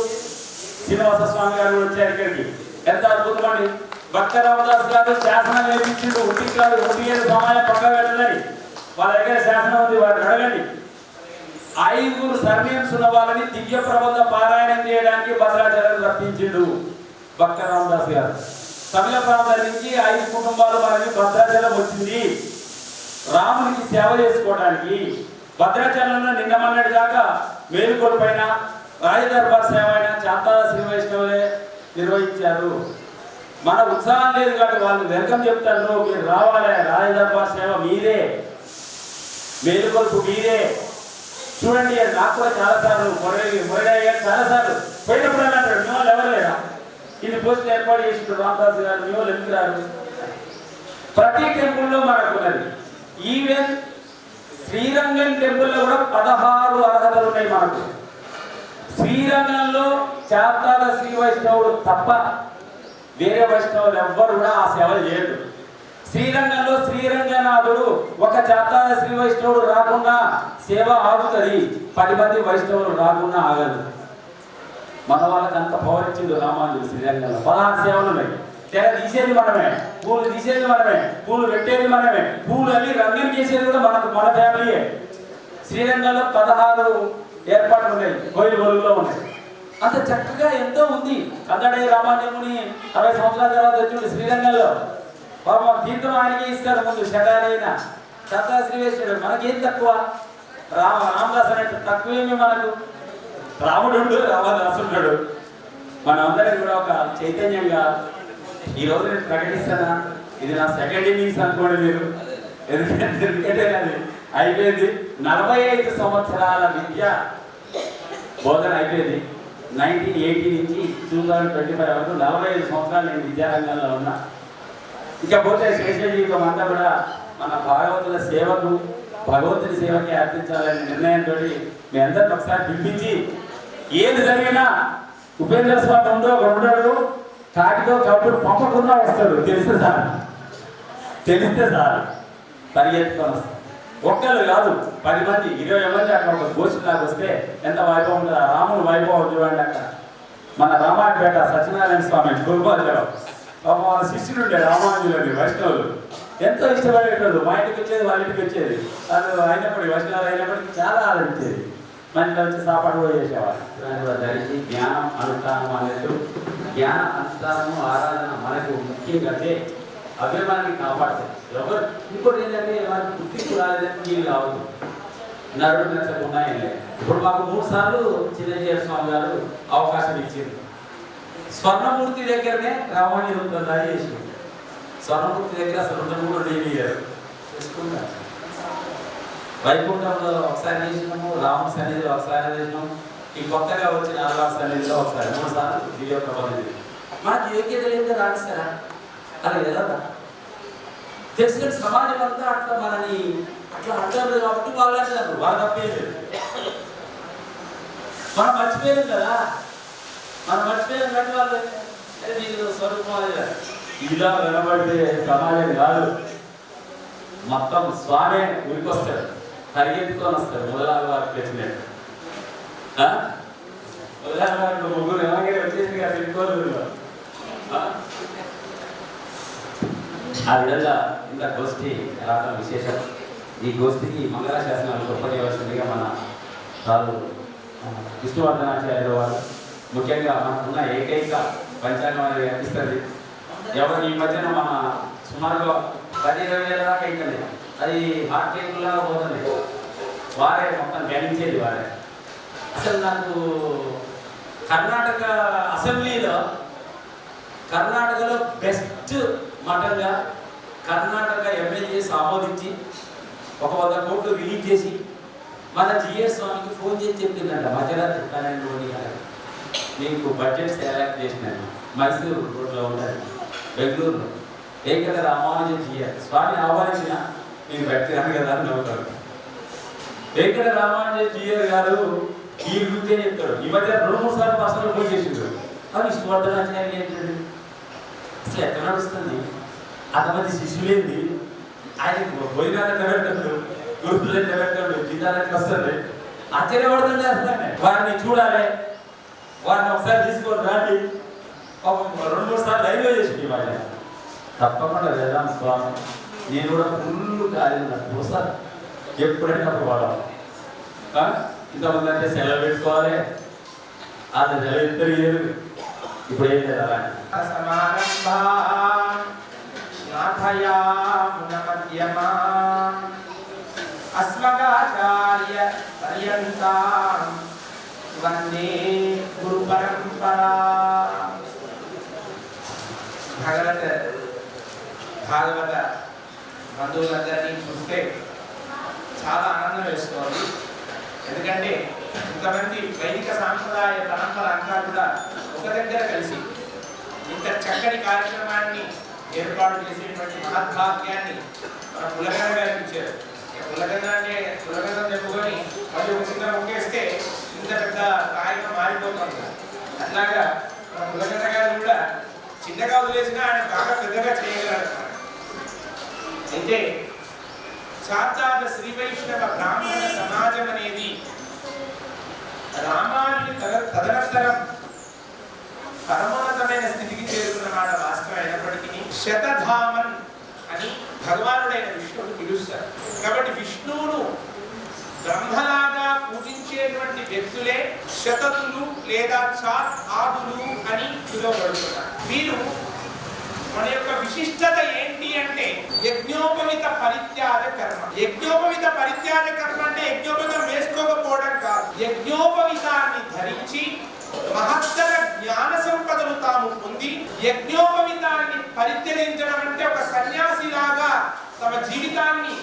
శ్రీనివాస స్వామి గారు వచ్చారు ఇక్కడికి. ఎంత అద్భుతం అండి. భక్త రామదాస్ గారు శాసనం నేర్పించిండు. ఉట్టికి కాదు, 1 ఏడు సమయం పక్క వెళ్ళదని వాళ్ళ దగ్గర శాసనం ఉంది. వారిని అడగండి. 5 సర్నేమ్స్ ఉన్న వాళ్ళని దివ్య ప్రబంధ పారాయణం చేయడానికి భద్రాచలం రప్పించిండు భక్త రామదాస్ గారు. తమిళ ప్రాంతం నుంచి 5 కుటుంబాలు మనకి భద్రాచలం వచ్చింది రామునికి సేవ చేసుకోవడానికి. భద్రాచలంలో నిన్న మొన్నటి దాకా మేలుకోట పైన రాజదర్బార్ సేవ అయిన చాతాల శ్రీ వైష్ణవులే నిర్వహించారు. మన ఉత్సాహం లేదు కాబట్టి వాళ్ళు వెల్కమ్ చెప్తారు, మీరు రావాలి, రాజదర్బార్ సేవ మీదే, మేలుకొల్పు మీదే. చూడండి నాకు కూడా చాలాసార్లు మొరడయ్యారు, చాలాసార్లు పోయినప్పుడు అని అంటాడు, మీ వాళ్ళు ఎవరు లేరా, ఇది పోస్ట్ ఏర్పాటు చేసిండు రామదాస్ గారు, మీ వాళ్ళు ఎందుకు రారు. ప్రతి టెంపుల్లో మనకు ఉన్నది. ఈవెన్ శ్రీరంగం టెంపుల్లో కూడా 16 అర్హతలు ఉన్నాయి మనకు. శ్రీరంగంలో చాతాల శ్రీ వైష్ణవుడు తప్ప వేరే వైష్ణవులు ఎవ్వరు కూడా ఆ సేవలు చేయడు. శ్రీరంగంలో శ్రీరంగనాథుడు ఒక చాతాల శ్రీ వైష్ణవుడు రాకుండా సేవ ఆగుతుంది, 10 మంది వైష్ణవులు రాకుండా ఆగదు. మన వాళ్ళకి అంత పవర్ ఇచ్చిండు రామానుజుడు. శ్రీరంగంలో 16 సేవలు ఉన్నాయి. తెర తీసేది మనమే, పూలు తీసేది మనమే, పూలు పెట్టేది మనమే, పూలు అల్లి రంగం చేసేది కూడా మన ఫ్యామిలీయే. శ్రీరంగంలో 16 ఏర్పాట్లు ఉన్నాయి, కోయిల బొలుగులో ఉన్నాయి. అంత చక్కగా ఎంతో ఉంది. కందడయ్య రామానుజముని 60 సంవత్సరాల తర్వాత వచ్చిండు శ్రీరంగంలో. పాపం తీర్థం ఆయనకి ఇస్తారు ముందు, షడారైన చాతా శ్రీవేశ్వరుడు. మనకేం తక్కువ, రామదాస్ అనేట్టు తక్కువేమి మనకు. రాముడు రామదాసు ఉంటాడు. మనం అందరం కూడా ఒక చైతన్యంగా ఈరోజు నేను ప్రకటిస్తానా, ఇది నా సెకండ్ ఇన్నింగ్స్ అనుకోండి మీరు. ఎందుకంటే అది అయిపోయింది. 45 సంవత్సరాల విద్య బోధన అయిపోయింది. 1980 నుంచి 2025 వరకు 45 సంవత్సరాలు నేను విద్యారంగంలో ఉన్నా. ఇకపోతే శేష జీవితం అంతా కూడా మన భాగవతుల సేవకు, భగవంతుని సేవకి అర్పించాలనే నిర్ణయంతో మీ అందరిని ఒకసారి పిలిపించి, ఏది జరిగినా ఉపేంద్ర స్వామి ఉండడు, కాటితో కబురు పంపకుండా వస్తాడు. తెలిస్తే సార్ పరిగెత్తుకొని వస్తాడు. ఒక్కళ్ళు కాదు, 10 మంది 20 మంది అక్కడ ఒక గోష్ఠిలాగా వస్తే ఎంత వైభవం ఉంటుంది. ఆ రాముని వైభవం చూడండి. అక్కడ మన రామాయపేట సత్యనారాయణ స్వామి గురుబాధలో వాళ్ళ శిష్యుడు ఉండే రామానుజులని వైష్ణవులు ఎంతో ఇష్టపడేటోళ్ళు. మా ఇంటికి వచ్చేది, వాళ్ళ ఇంటికి వచ్చేది. వాళ్ళు అయినప్పటికీ వైష్ణవులు అయినప్పటికీ చాలా ఆదరించేది. మంచిగా వచ్చి సాపాటు కూడా చేసేవాళ్ళు. కూడా ధరించి జ్ఞానం అనుష్ఠానం అనేది, జ్ఞాన అనుష్ఠానము ఆరాధన మనకు ముఖ్యంగా అవే మనకి కాపాడుతాయి. ఎవరు ఇంకోటి ఏంటంటే మనకి గుర్తింపు రాలేదని వీళ్ళు కావద్దు, నరుడు నచ్చకుండా ఏం లేదు. ఇప్పుడు మాకు 3 సార్లు చిన్నజీర స్వామి గారు అవకాశం ఇచ్చింది. స్వర్ణమూర్తి దగ్గరనే రామాయణం తయారు చేసింది. స్వర్ణమూర్తి దగ్గర అసలు ఉండకూడదు చేసుకుంటారు. వైకుంఠంలో ఒకసారి చేసినాము, రామ సన్నిధిలో ఒకసారి చేసినాము, ఈ కొత్తగా వచ్చిన అల్లా సన్నిధిలో ఒకసారి, 3 సార్లు దివ్య ప్రబంధం. మనకి యోగ్యత లేదా రాణిస్తారా? అది ఎలా తెలుసుకుని సమాజం అంతా అట్లా మనని అట్లా అంటారు కాబట్టి వాళ్ళు అంటారు. వాళ్ళు తప్పేది మనం మర్చిపోయాం కదా, మనం మర్చిపోయాం కాబట్టి వాళ్ళు వీళ్ళు స్వరూపం ఇలా వినబడితే సమాజం కాదు, మొత్తం స్వామి ఉరికొస్తాడు, పరిగెత్తుకొని వస్తాడు. మొదలాగా వారికి తెచ్చినట్టు మొదలాగా వారికి 3 ఎలాగే వచ్చేసి కదా ఇంకోరు. ఆ విధంగా ఇంత గోష్ఠి రావడం విశేషం. ఈ గోష్ఠికి మంగళాశాసనాలు ఉపయోగవలసిందిగా మన రాజు విష్ణువర్ధనాచార్యుల వారు, ముఖ్యంగా మనకున్న ఏకైక పంచాంగం అనేది కనిపిస్తుంది. ఎవరు ఈ మధ్యన మన సుమారుగా 10-20 వేల దాకా అవుతుంది. అది హార్ట్ టేకుల్లా పోతుంది. వారే మొత్తం గణించేది వారే. అసలు నాకు కర్ణాటక అసెంబ్లీలో కర్ణాటకలో బెస్ట్ మటన్గా కర్ణాటక ఎమ్మెల్యేస్ ఆమోదించి 100 కోట్లు రిలీజ్ చేసి మన జిఎస్ స్వామికి ఫోన్ చేసి చెప్పిందంట, మధ్యరాత్రి 12 గంటలకు మీకు బడ్జెట్ సెలెక్ట్ చేసినాను. మైసూరు రోడ్లో ఉంటుంది, బెంగళూరులో. ఏకద రామానుజ జిఆర్ స్వామిని ఆహ్వానించిన నేను పెట్టాను కదా అని నవ్వుతాడు. ఏకద రామానుజ జిఆర్ గారు ఈ గురించే చెప్తాడు. ఈ మధ్య 2-3 సార్లు పర్సనల్ ఫోన్ చేసిండు. అది విష్ణువర్ధనాచార్య ఏంటండి, అసలు ఎక్కడ నడుస్తుంది, అంతమంది శిష్యులేంది, ఆయనకు భోజనాలు ఎట్లా పెడతాడు, గురువులు ఎట్లా పెడతాడు, జీతాలు ఎట్లా వస్తుంది, ఆశ్చర్యపడుతుంది. అసలు వారిని చూడాలి, వారిని ఒకసారి తీసుకొని రాండి. 2-3 సార్లు లైవ్లో చేసింది వారిని. తప్పకుండా వెళ్దాం స్వామి, నేను కూడా ఫుల్ కాదు వస్తాను ఎప్పుడైనా వాడాలి. ఇంతకుముందు అంటే సెలవు పెట్టుకోవాలి, అది సెలవు తెలియదు, ఇప్పుడు ఏం లేదు అలా. అస్మదాచార్య పర్యంతం వందే గురు పరంపరా. భాగవత బంధువులందరినీ చూస్తే చాలా ఆనందం వేసుకోవాలి. ఎందుకంటే ఇంతమంది వైదిక సాంప్రదాయ పరంపర అంతా కూడా ఒక దగ్గర కలిసి ఇంత చక్కని కార్యక్రమాన్ని ఏర్పాటు చేసేటువంటి మహద్భాగ్యాన్ని మన పులగన గారికి ఇచ్చారు. పులగనం చెప్పుకొని మళ్ళీ ఒక చిన్న ముక్కేస్తే ఇంత పెద్ద స్థాయిగా మారిపోతుంది. అట్లాగా మన పులగన గారు కూడా చిన్నగా వదిలేసినా ఆయన బాగా పెద్దగా చేయగలరు. అయితే చార్చార్య శ్రీ వైష్ణవ బ్రాహ్మణ సమాజం అనేది రామాన్ని తదనంతరం పరమోన్నతమైన స్థితికి చేరుకున్న మాట వాస్తవం అయినప్పటికీ శతధామన్ అని భగవానుడైన విష్ణువుని పిలుస్తారు. కాబట్టి విష్ణువును బ్రహ్మలాగా పూజించేటువంటి వ్యక్తులే శతతులు లేదా చాత్ ఆదులు అని పిలువబడుతున్నారు. వీరు మన యొక్క విశిష్టత ఏంటి అంటే యజ్ఞోపవిత పరిత్యాగ కర్మ. యజ్ఞోపవిత పరిత్యాగ కర్మ అంటే యజ్ఞోపవితం వేసుకోకపోవడం కాదు, యజ్ఞోపవితాన్ని ధరించి మహత్తర జ్ఞాన సంపదను తాము పొంది యజ్ఞోపవితాన్ని పరిత్యజించడం అంటే ఒక సన్యాసిలాగా తమ జీవితాన్ని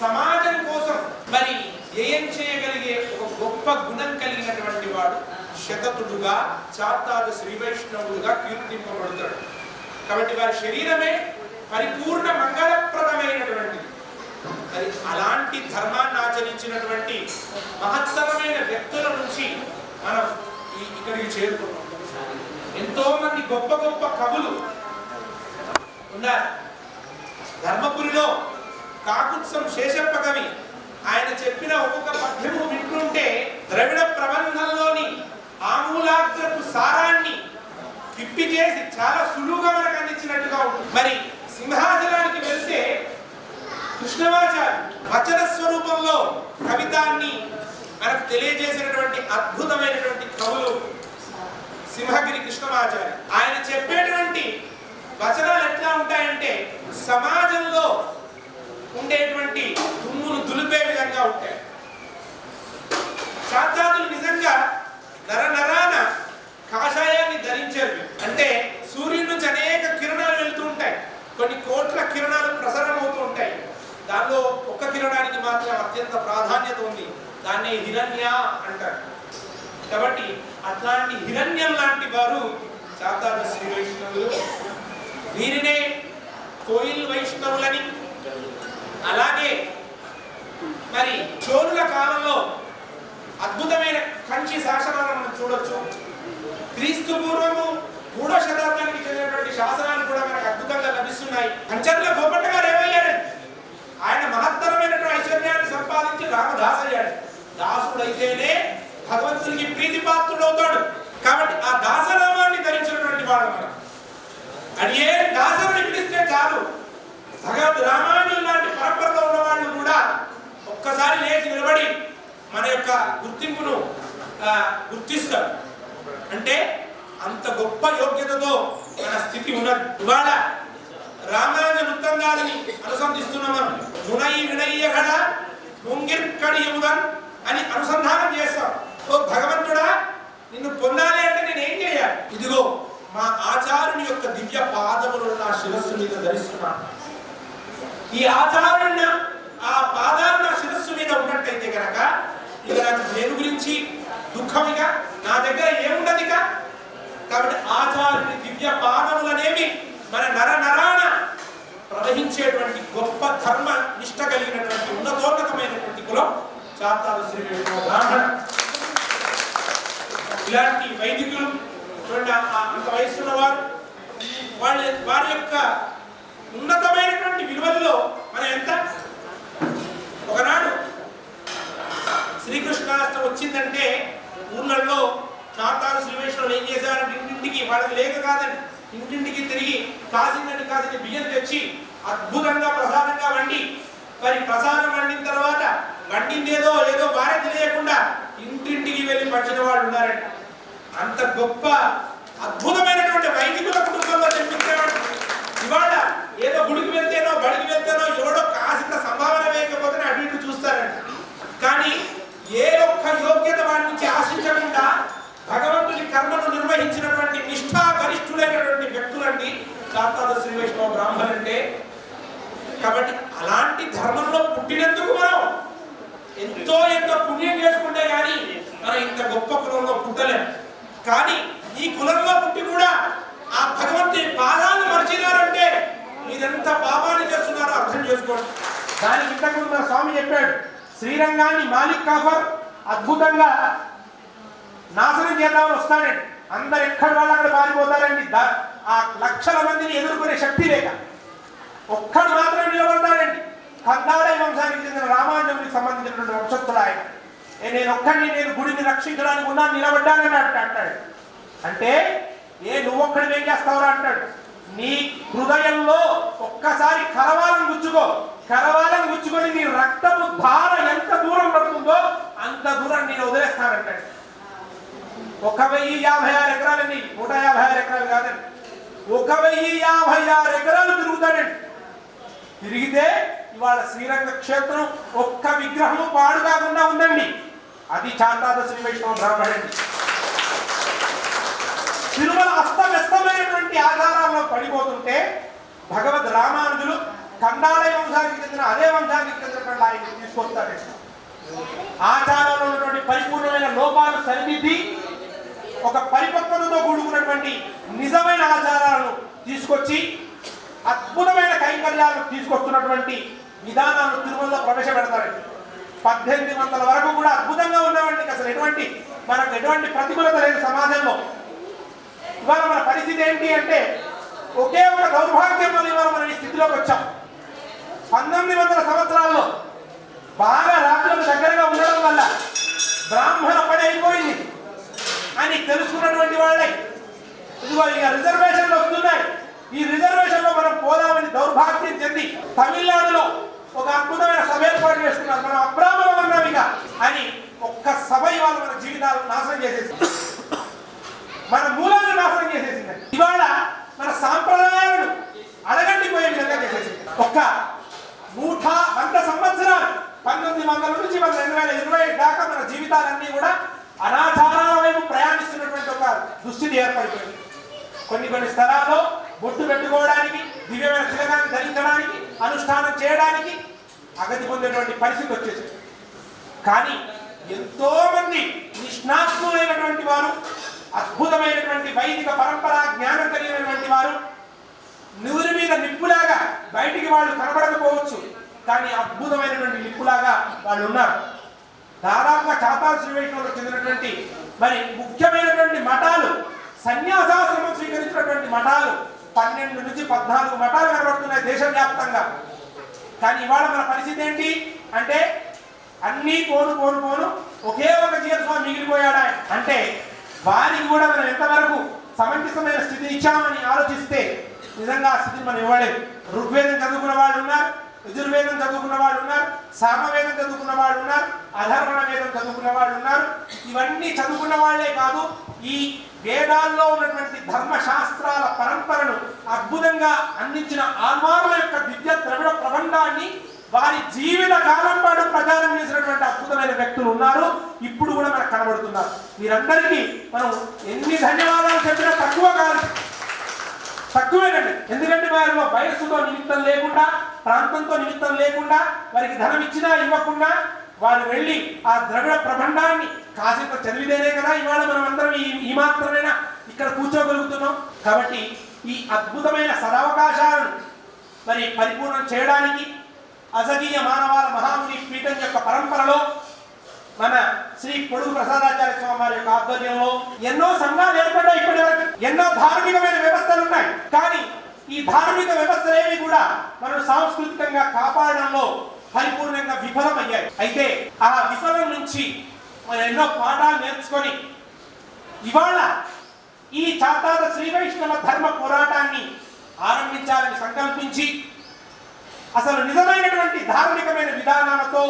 సమాజం కోసం మరి వ్యయం చేయగలిగే ఒక గొప్ప గుణం కలిగినటువంటి వాడు శతతుడుగా చార్తాద శ్రీ వైష్ణవుడుగా కీర్తింపబడతాడు. కాబట్టి వారి శరీరమే పరిపూర్ణ మంగళప్రదమైనటువంటిది. మరి అలాంటి ధర్మాన్ని ఆచరించినటువంటి మహత్తరమైన వ్యక్తుల నుంచి మనం ఇక్కడికి చేరుకున్నాం. ఎంతో మంది గొప్ప గొప్ప కవులు ఉన్నారు. ధర్మపురిలో కాకుత్సం శేషప్ప కవి ఆయన చెప్పిన ఒక్కొక్క పద్యము వింటుంటే ద్రవిడ ప్రబంధంలోని ఆమూలాగ్రపు సారాన్ని పిప్పి చేసి చాలా సులువుగా మనకు అందించినట్టుగా ఉంటుంది. మరి సింహాచలానికి వెళ్తే కృష్ణమాచార్య వచన స్వరూపంలో కవితాన్ని మనకు తెలియజేసినటువంటి అద్భుతమైనటువంటి కవులు సింహగిరి కృష్ణమాచార్య. ఆయన చెప్పేటువంటి వచనాలు ఎట్లా ఉంటాయంటే సమాజంలో ఉండేటువంటి దుమ్మును దులిపే విధంగా ఉంటాయి. చార్చాదులు నిజంగా నరనరాన కాషాయాన్ని ధరించారు. అంటే సూర్యుడి నుంచి అనేక కిరణాలు వెళ్తూ ఉంటాయి, కొన్ని కోట్ల కిరణాలు ప్రసరణ అవుతూ ఉంటాయి. దానిలో ఒక్క కిరణానికి మాత్రం అత్యంత ప్రాధాన్యత ఉంది, దాన్ని హిరణ్య అంటారు. కాబట్టి అట్లాంటి హిరణ్యం లాంటి వారు చార్తాద శ్రీ వైష్ణవులు. వీరినే కోయిల్ వైష్ణవులని, అలాగే మరి చోళుల కాలంలో అద్భుతమైన కంచి శాసనాలను మనం చూడొచ్చు. క్రీస్తు పూర్వము 3వ శతాబ్దానికి చెందినటువంటి శాసనాలు కూడా మనకు అద్భుతంగా లభిస్తున్నాయి. కంచర్ల గోపన్న గారు ఏమయ్యాడు? ఆయన మహత్తరమైనటువంటి ఐశ్వర్యాన్ని సంపాదించి రామదాస్ అయ్యాడు. దాసుడైతేనే భగవంతునికి ప్రీతిపాత్రుడవుతాడు. కాబట్టి ఆ దాసనామాన్ని ధరించినటువంటి వాడు మనం. అది ఏ దాసని పిలిస్తే చాలు భగవద్ రామాయణం లాంటి పరంపరలో ఉన్న వాళ్ళు కూడా ఒక్కసారి లేచి నిలబడి మన యొక్క గుర్తింపును గుర్తిస్తారు. అంటే అంత గొప్ప యోగ్యతతో మన స్థితి ఉన్నది. ఇవాళ రామాయణ వృత్తంగాలని అనుసంధిస్తున్నాం మనం. గుణై వినయ్యగడ ముంగిర్కడియుదన్ అని అనుసంధానం చేస్తాం. ఓ భగవంతుడా, నిన్ను పొందాలి అంటే నేను ఏం చేయాలి? ఇదిగో మా ఆచార్యుని యొక్క దివ్య పాదములను నా శిరస్సు మీద ధరిస్తున్నాను. ఈ ఆచార్యుని ఆ పాదాలు నా శిరస్సు మీద ఉన్నట్టయితే కనుక ఇక నాకు దేని గురించి దుఃఖమిగా నా దగ్గర ఏముండదిగా. కాబట్టి ఆచార్యుని దివ్య పాదములనేవి మన నరనరాన ప్రవహించేటువంటి గొప్ప ధర్మ నిష్ట కలిగినటువంటి ఉన్నతోన్నతమైనటువంటి కులం చార్తాద శ్రీ వైష్ణవ బ్రాహ్మణ. ఇలాంటి వైదికులు చూడండి, అంత వయసున్న వారు వారి యొక్క ఉన్నతమైనటువంటి విలువల్లో మనం ఎంత. ఒకనాడు శ్రీకృష్ణాష్టమి వచ్చిందంటే ఊళ్ళల్లో చార్తాద శ్రీ వైష్ణవులు ఏం చేశారు? ఇంటింటికి వాళ్ళకి లేక కాదని ఇంటింటికి తిరిగి కాసినట్టు కాసిన బియ్యం తెచ్చి అద్భుతంగా ప్రసాదంగా వండి, మరి ప్రసాదం వండిన తర్వాత వండిందేదో ఏదో భార్య తెలియకుండా ఇంటి అంత గొప్ప అద్భుతమైనటువంటి వైదికుల కుటుంబంలో జన్మించేవాడు. ఇవాళ ఏదో గుడికి వెళ్తేనో బడికి వెళ్తేనో ఎవడో కాసింత సంభావన వేయకపోతే అటు ఇటు చూస్తారండి. కానీ ఏ ఒక్క యోగ్యత వాడి నుంచి ఆశించకుండా భగవంతుని కర్మను నిర్వహించినటువంటి నిష్ఠా గరిష్ఠులైనటువంటి వ్యక్తులండి శారదా శ్రీ వైష్ణవ బ్రాహ్మణులంటే. కాబట్టి అలాంటి ధర్మంలో పుట్టినందుకు మనం ఎంతో పుణ్యం చేసుకుంటే కానీ మనం ఇంత గొప్ప కులంలో పుట్టలేము. కానీ ఈ కులంలో పుట్టి కూడా ఆ భగవంతుని పాదాలు మరిచినారంటే మీరెంత పాపాన్ని చేస్తున్నారో అర్థం చేసుకోండి. దానికి ఇంతకుముందు మన స్వామి చెప్పాడు, శ్రీరంగాన్ని మాలిక్ కాఫర్ అద్భుతంగా నాశనం చేద్దామని వస్తాడండి. అందరు ఎక్కడి వాళ్ళు అక్కడ పారిపోతారండి. ఆ లక్షల మందిని ఎదుర్కొనే శక్తి లేక ఒక్కడు మాత్రం నిలబడతాడండి. కందాడై వంశానికి చెందిన రామానుజునికి సంబంధించినటువంటి వంశస్థుడు ఆయన. నేను ఒక్కడిని, నేను గుడిని రక్షించడానికి ఉన్నాను, నిలబడ్డానని అంటాడు. అంటే నువ్వొక్కడిని ఏం చేస్తావురా అంటాడు. నీ హృదయంలో ఒక్కసారి కరవాలను గుచ్చుకో, కరవాలను గుచ్చుకొని నీ రక్తపు ధార ఎంత దూరం పడుతుందో అంత దూరం నేను వదిలేస్తానంటాడు. 1056 ఎకరాలండి, 156 ఎకరాలు కాదండి, 1056 ఎకరాలు తిరుగుతాడండి. తిరిగితే ఇవాళ శ్రీరంగ క్షేత్రం ఒక్క విగ్రహము పాడు కాకుండా ఉందండి. అది శారదా శ్రీ వైష్ణవ బ్రాహ్మణుడి. తిరుమల అస్తవ్యస్తమైనటువంటి ఆధారాల్లో పడిపోతుంటే భగవద్ రామానుజులు కందాళయ వంశానికి చెందిన అదే వంశానికి చెందినటువంటి ఆయన తీసుకొస్తాడండి. ఆచారంలో ఉన్నటువంటి పరిపూర్ణమైన లోపాలు సరిదిద్ది ఒక పరిపక్వతతో కూడుకున్నటువంటి నిజమైన ఆచారాలను తీసుకొచ్చి అద్భుతమైన కైంకర్యాలను తీసుకొస్తున్నటువంటి విధానాలను తిరుమలలో ప్రవేశపెడతారండి. 1800 వరకు కూడా అద్భుతంగా ఉన్నవండి. అసలు మనకు ఎటువంటి ప్రతికూలత లేదు సమాజంలో. ఇవాళ మన పరిస్థితి ఏంటి అంటే ఒకే ఒక దౌర్భాగ్యం వల్ల ఇవాళ మనం ఈ స్థితిలోకి వచ్చాం. 1900 సంవత్సరాల్లో బాగా రాజులకు దగ్గరగా ఉండడం వల్ల బ్రాహ్మణ పని అయిపోయింది అని తెలుసుకున్నటువంటి వాళ్ళే ఇదిగో ఇక రిజర్వేషన్లు వస్తున్నాయి, ఈ రిజర్వేషన్ లో మనం పోదామని దౌర్భాగ్యం చెంది తమిళనాడులో ఒక అద్భుతమైన సభ ఏర్పాటు చేసుకున్నారు. మనం అబ్రాహ్మణం ఉన్నాం ఇక అని ఒక్క సభ ఇవాళ మన జీవితాలను నాశనం చేసేసింది, మన మూలాలను నాశనం చేసేసింది. ఇవాళ మన సాంప్రదాయాలను అడగండిపోయే విధంగా చేసేసింది. ఒక్క 100 సంవత్సరాలు 1900 నుంచి 2020 దాకా మన జీవితాలన్నీ కూడా అనాచారాల వైపు ప్రయాణిస్తున్నటువంటి ఒక దుస్థితి ఏర్పడిపోయింది. కొన్ని స్థలాల్లో బొట్టు పెట్టుకోవడానికి, దివ్యమైన తిలకాన్ని ధరించడానికి, అనుష్ఠానం చేయడానికి అగతి పొందేటువంటి పరిస్థితి వచ్చేసింది. కానీ ఎంతో మంది నిష్ణాతులైనటువంటి వారు, అద్భుతమైనటువంటి వైదిక పరంపర జ్ఞానం కలిగినటువంటి వారు నూరి మీద నిప్పులాగా బయటికి వాళ్ళు కనబడకపోవచ్చు, కానీ అద్భుతమైనటువంటి నిప్పులాగా వాళ్ళు ఉన్నారు. దాదాపుగా శారదా శ్రీ వైష్ణవులకు చెందినటువంటి మరి ముఖ్యమైనటువంటి మఠాలు, సన్యాసాశ్రమం స్వీకరించినటువంటి మఠాలు 12 నుంచి 14 మఠాలు కనబడుతున్నాయి దేశవ్యాప్తంగా. కానీ ఇవాళ మన పరిస్థితి ఏంటి అంటే అన్నీ పోను ఒకే ఒక జీవస్వామి మిగిలిపోయాడా అంటే వారికి కూడా మనం ఎంతవరకు సమంజసమైన స్థితిని ఇచ్చామని ఆలోచిస్తే నిజంగా ఆ స్థితిని మనం ఇవ్వలేదు. ఋగ్వేదం చదువుకున్న వాళ్ళు ఉన్నారు, యజుర్వేదం చదువుకున్న వాళ్ళు ఉన్నారు, సామవేదం చదువుకున్న వాళ్ళు ఉన్నారు, అధర్వణ వేదం చదువుకున్న వాళ్ళు ఉన్నారు. ఇవన్నీ చదువుకున్న వాళ్లే కాదు, ఈ వేదాల్లో ఉన్నటువంటి ధర్మశాస్త్రాల పరంపరను అద్భుతంగా అందించిన ఆల్వారుల యొక్క దివ్య ద్రవిడ ప్రబంధాన్ని వారి జీవిత కాలం పాటు ప్రచారం చేసినటువంటి అద్భుతమైన వ్యక్తులు ఉన్నారు. ఇప్పుడు కూడా మనకు కనబడుతున్నారు. మీరందరికీ మనం ఎన్ని ధన్యవాదాలు చెప్పినా తక్కువేనండి. ఎందుకంటే వారిలో వయస్సుతో నిమిత్తం లేకుండా, ప్రాంతంతో నిమిత్తం లేకుండా, వారికి ధనం ఇచ్చినా ఇవ్వకుండా వారు వెళ్ళి ఆ ద్రవిడ ప్రబంధాన్ని కాసేపు చదివితేనే కదా ఇవాళ మనం అందరం ఈ మాత్రమేనా ఇక్కడ కూర్చోగలుగుతున్నాం. కాబట్టి ఈ అద్భుతమైన సదవకాశాలను మరి పరిపూర్ణం చేయడానికి అజగీయ మానవాల మహాముని పీఠం యొక్క పరంపరలో మన శ్రీ పొడుగు ప్రసాదాచార్య స్వామి వారి యొక్క ఆధ్వర్యంలో ఎన్నో సంఘాలు ఏర్పడ్డాయి. ఇప్పటి వరకు ఎన్నో ధార్మికమైన వ్యవస్థలు ఉన్నాయి. కానీ ఈ ధార్మిక వ్యవస్థలేవి కూడా మనం సాంస్కృతికంగా కాపాడడంలో పరిపూర్ణంగా విఫలమయ్యాయి. అయితే ఆ విఫలం నుంచి మనం ఎన్నో పాఠాలు నేర్చుకొని ఇవాళ ఈ శారదా శ్రీ వైష్ణవ ధర్మ పోరాటాన్ని ఆరంభించాలని సంకల్పించి అసలు నిజమైనటువంటి ధార్మికమైన విధానాలతో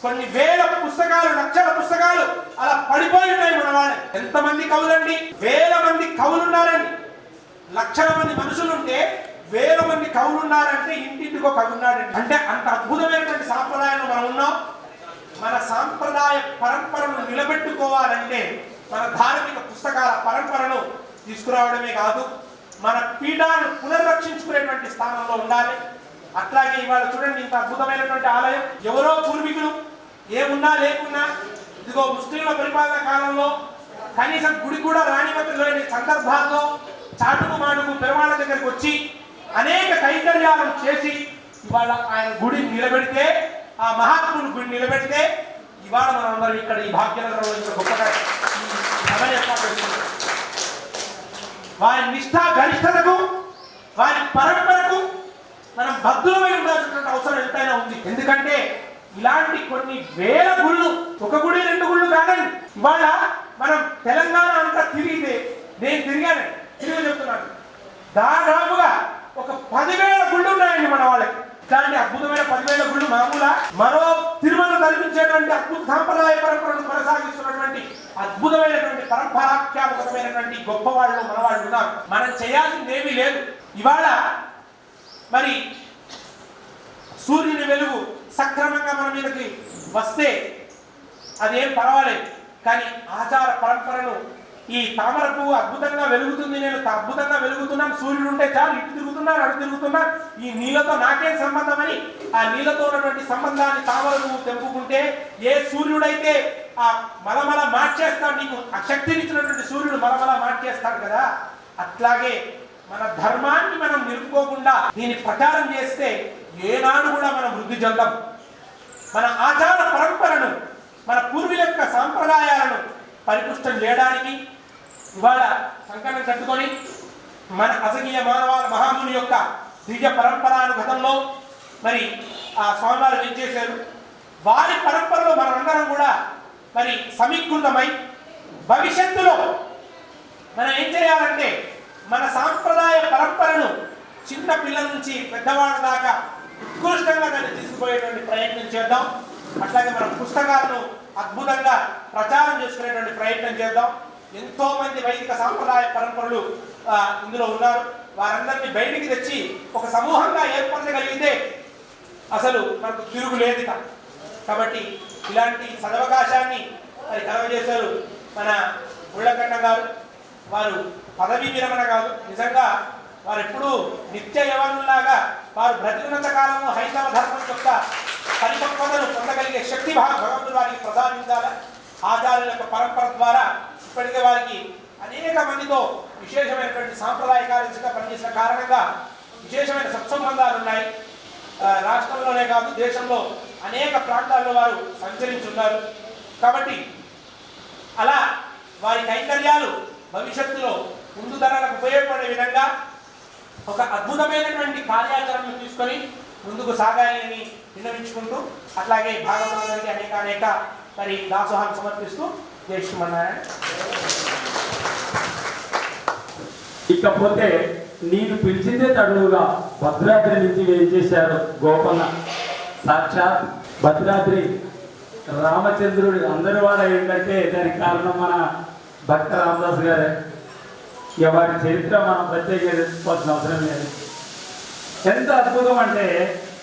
కొన్ని వేల పుస్తకాలు, లక్షల పుస్తకాలు అలా పడిపోయి ఉన్నాయి మన వాళ్ళ. ఎంతమంది కవులండి? వేల మంది కవులు ఉన్నారండి. లక్షల మంది మనుషులుంటే వేల మంది కవులు ఉన్నారంటే ఇంటింటికో కవి ఉన్నాడండి. అంటే అంత అద్భుతమైనటువంటి సాంప్రదాయంలో మనం ఉన్నాం. మన సాంప్రదాయ పరంపరను నిలబెట్టుకోవాలంటే మన ధార్మిక పుస్తకాల పరంపరను తీసుకురావడమే కాదు, మన పీఠాలను పునర్రక్షించుకునేటువంటి స్థానంలో ఉండాలి. అట్లాగే ఇవాళ చూడండి, ఇంత అద్భుతమైనటువంటి ఆలయం. ఎవరో పూర్వీకులు ఏమున్నా లేకున్నా, ఇదిగో ముస్లింల పరిపాలన కాలంలో కనీసం గుడి కూడా రానివ్వలేని సందర్భాల్లో చాటుకు మాటుకు పెరుమాళ్ళ దగ్గరికి వచ్చి అనేక కైంకర్యాలను చేసి ఇవాళ ఆయన గుడిని నిలబెడితే, ఆ మహాత్ముని గుడి నిలబెడితే ఇవాళ మనం అందరం ఇక్కడ ఈ భాగ్యనగరంలో ఇక్కడ గొప్పగా వారి నిష్ఠా గరిష్టతకు, వారి పరంపరకు మనం బద్దులమై ఉండాల్సినటువంటి అవసరం ఎంతైనా ఉంది. ఎందుకంటే ఇలాంటి కొన్ని వేల గుళ్ళు, ఒక గుడి రెండు గుళ్ళు కాదండి. ఇవాళ మనం తెలంగాణ అంతా తిరిగితే, నేను తిరిగి చెప్తున్నాను, దాదాపుగా ఒక 10,000 గుళ్ళు ఉన్నాయండి మన వాళ్ళకి. ఇట్లాంటి అద్భుతమైన 10,000 గుళ్ళు మామూలు మరో తిరుమల కల్పించేటువంటి అద్భుత సాంప్రదాయ పరంపరను కొనసాగిస్తున్నటువంటి అద్భుతమైనటువంటి పరంపరాఖ్యాతమైనటువంటి గొప్ప వాళ్ళు మన వాళ్ళు ఉన్నారు. మనం చేయాల్సింది ఏమీ లేదు. ఇవాళ మరి సూర్యుని వెలుగు సక్రమంగా మన మీదకి వస్తే అదేం పర్వాలేదు, కానీ ఆచార పరంపరను ఈ తామర పువ్వు అద్భుతంగా వెలుగుతుంది, నేను అద్భుతంగా వెలుగుతున్నాను, సూర్యుడు ఉంటే చాలు, ఇటు తిరుగుతున్నాను అటు తిరుగుతున్నాను, ఈ నీళ్ళతో నాకేం సంబంధం అని ఆ నీళ్ళతో ఉన్నటువంటి సంబంధాన్ని తామర పువ్వు తెంపుకుంటే, ఏ సూర్యుడైతే ఆ మలమల మార్చేస్తాడు, నీకు ఆ శక్తినిచ్చినటువంటి సూర్యుడు మలమల మార్చేస్తాడు కదా, అట్లాగే మన ధర్మాన్ని మనం నిలుపుకోకుండా దీన్ని ప్రచారం చేస్తే ఏనాడు కూడా మనం వృద్ధి చెందాం. మన ఆచార పరంపరను, మన పూర్వీకుల యొక్క సాంప్రదాయాలను పరిపుష్టం చేయడానికి ఇవాళ సంకల్పం కట్టుకొని మన అసగీయ మానవాల మహాముని యొక్క దివ్య పరంపరానుగతంలో మరి ఆ స్వామివారు ఏం చేశారు, వారి పరంపరలో మనమందరం కూడా మరి సమీకృతమై భవిష్యత్తులో మనం ఏం చేయాలంటే మన సాంప్రదాయ పరంపరను చిన్న పిల్లల నుంచి పెద్దవాళ్ళ దాకా ఉత్కృష్టంగా దాన్ని తీసుకుపోయేటువంటి ప్రయత్నం చేద్దాం. అట్లాగే మన పుస్తకాలను అద్భుతంగా ప్రచారం చేసుకునేటువంటి ప్రయత్నం చేద్దాం. ఎంతో మంది వైదిక సాంప్రదాయ పరంపరలు ఇందులో ఉన్నారు. వారందరినీ బయటికి తెచ్చి ఒక సమూహంగా ఏర్పరచగలిగితే అసలు మనకు తిరుగులేదు. కాబట్టి ఇలాంటి సదవకాశాన్ని మరి కలగజేశారు మన ఉళ్ళకండ గారు. వారు పదవీ విరమణ కాదు, నిజంగా వారు ఎప్పుడూ నిత్య యవనులాగా వారు బ్రతికినంత కాలము హైందవ ధర్మం యొక్క పరిపక్వతను పొందగలిగే శక్తి భగవంతుడు వారికి ప్రసాదించాల. ఆచార్యుల యొక్క పరంపర ద్వారా ఇప్పటికే వారికి అనేక మందితో విశేషమైనటువంటి సాంప్రదాయ కార్యదర్శిగా పనిచేసిన కారణంగా విశేషమైన సత్సంబంధాలు ఉన్నాయి. రాష్ట్రంలోనే కాదు దేశంలో అనేక ప్రాంతాల్లో వారు సంచరించున్నారు. కాబట్టి అలా వారి కైంకర్యాలు భవిష్యత్తులో ముందు తరాలకు ఉపయోగపడే విధంగా ఒక అద్భుతమైనటువంటి కార్యాచరణను తీసుకొని ముందుకు సాగాలి అని విన్నవించుకుంటూ, అట్లాగే భాగవతం గారికి అనేక మరి దాసోహాన్ని సమర్పిస్తూ జై శ్రీమన్నారాయణ. ఇకపోతే నేను పిలిచిందే తడువుగా భద్రాద్రి నుంచి ఏం చేశారు గోపన్న, సాక్షాత్ భద్రాద్రి రామచంద్రుడు అందరి వాడు ఏంటంటే దానికి కారణం మన భక్త రామదాస్ గారే. ఇక వారి చరిత్ర మనం ప్రత్యేకంగా తెలుసుకోవాల్సిన అవసరం లేదు. ఎంత అద్భుతం అంటే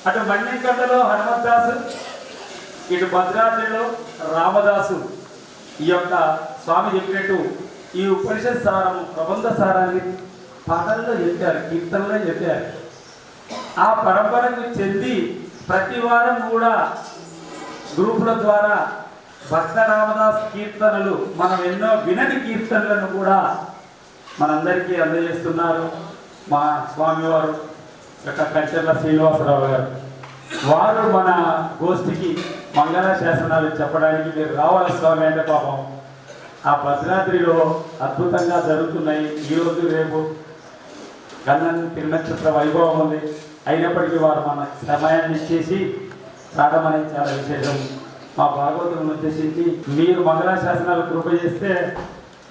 అటు మణ్యంకొండలో హనుమద్దాసు, ఇటు భద్రాద్రిలో రామదాసు ఈ యొక్క స్వామి చెప్పినట్టు ఈ ఉపనిషత్ సారము, ప్రబంధ సారాన్ని పాటల్లో చెప్పారు, కీర్తనలో చెప్పారు. ఆ పరంపరకు చెంది ప్రతి వారం కూడా గ్రూపుల ద్వారా భక్త రామదాస్ కీర్తనలు, మనం ఎన్నో వినని కీర్తనలను కూడా మనందరికీ అందజేస్తున్నారు మా స్వామివారు యొక్క కంచెర్ల శ్రీనివాసరావు గారు. వారు మన గోష్ఠికి మంగళ శాసనాలు చెప్పడానికి మీరు రావాలి స్వామి అంటే పాపం ఆ భద్రాద్రిలో అద్భుతంగా జరుగుతున్నాయి. ఈరోజు రేపు గంధం తిరునక్షత్ర వైభవం ఉంది. అయినప్పటికీ వారు మన సమయాన్ని ఇచ్చేసి రావడం అనేది చాలా విశేషం. మా భాగవతులను ఉద్దేశించి మీరు మంగళ శాసనాలు కృప చేస్తే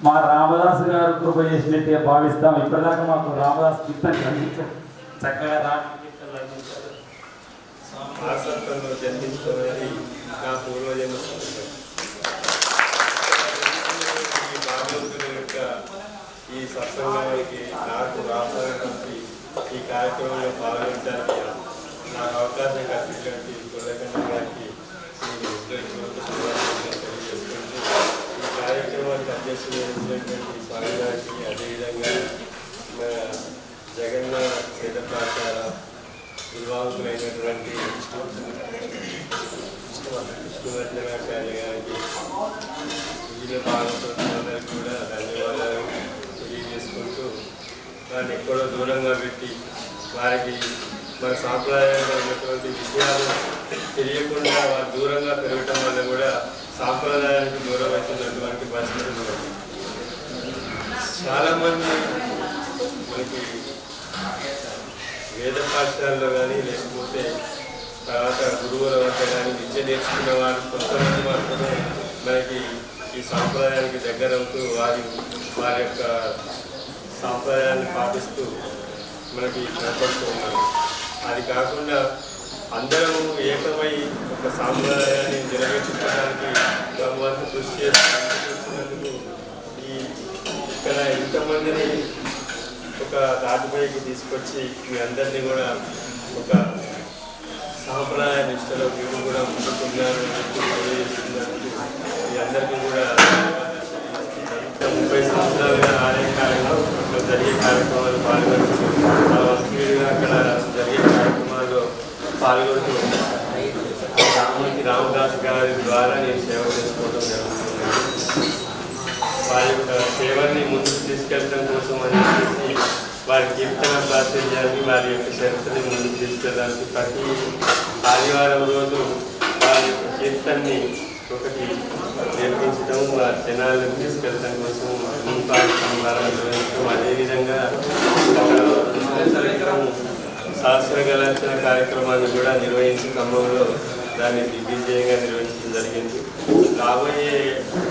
మా రామదాసు గారు కృప చేసినట్టే భావిస్తాం. ఇప్పటిదాకా మాకు రామదాస్ కీర్తన అందించారు, చక్కగా రామ కీర్తనలు అందించారు. జన్మించుకున్నది నా పూర్వ రచనాచార్య గారికి వివిధ భాగస్వాములందరికీ కూడా ధన్యవాదాలు తెలియజేసుకుంటూ వారిని ఎక్కడో దూరంగా పెట్టి వారికి మన సాంప్రదాయంగా ఉన్నటువంటి విషయాలు తెలియకుండా వారు దూరంగా పెరగటం వల్ల కూడా సాంప్రదాయానికి దూరం అవుతున్నటువంటి పరిస్థితులు చాలామంది మనకి వేద పాఠశాలలో కానీ లేకపోతే తర్వాత గురువుల వద్ద కానీ విద్య నేర్చుకున్న వారు కొంతమంది మాత్రమే మనకి ఈ సాంప్రదాయానికి దగ్గర అవుతూ వారి యొక్క సాంప్రదాయాన్ని పాటిస్తూ మనకి కనపడుతూ ఉన్నారు. అది కాకుండా అందరము ఏకమై ఒక సాంప్రదాయాన్ని నిలబెట్టుకోవడానికి భగవంతు కృషి చేస్తున్నందుకు ఇక్కడ ఇంతమందిని ఒక దాటిపైకి తీసుకొచ్చి మీ అందరినీ కూడా ఒక సాంప్రదాయ నిష్టలో మీరు కూడా ముందుకున్నారు తెలియజేస్తున్నందుకు మీ అందరికీ కూడా 30 సంవత్సరాలుగా ఆలయ కార్యక్రమంలో జరిగే కార్యక్రమాలు పాల్గొంటూ అక్కడ జరిగే కార్యక్రమాల్లో పాల్గొంటూ రామదాస్ గారి ద్వారా నేను సేవ చేసుకోవడం జరుగుతుంది. వారి యొక్క సేవల్ని ముందుకు తీసుకెళ్ళడం కోసం అని చెప్పేసి వారి కీర్తన ప్రాచుర్యాన్ని వారి యొక్క చరిత్రని ముందుకు తీసుకెళ్ళడానికి ప్రతి ఆదివారం రోజు వారి యొక్క కీర్తనని ఒకటి నేర్పించడం వారి జనాలను తీసుకెళ్ళడం కోసం నిర్వహించడం అదేవిధంగా శాస్త్రగలర్చన కార్యక్రమాన్ని కూడా నిర్వహించి ఖమ్మంలో దాన్ని దిగ్విజయంగా నిర్వహించడం జరిగింది. రాబోయే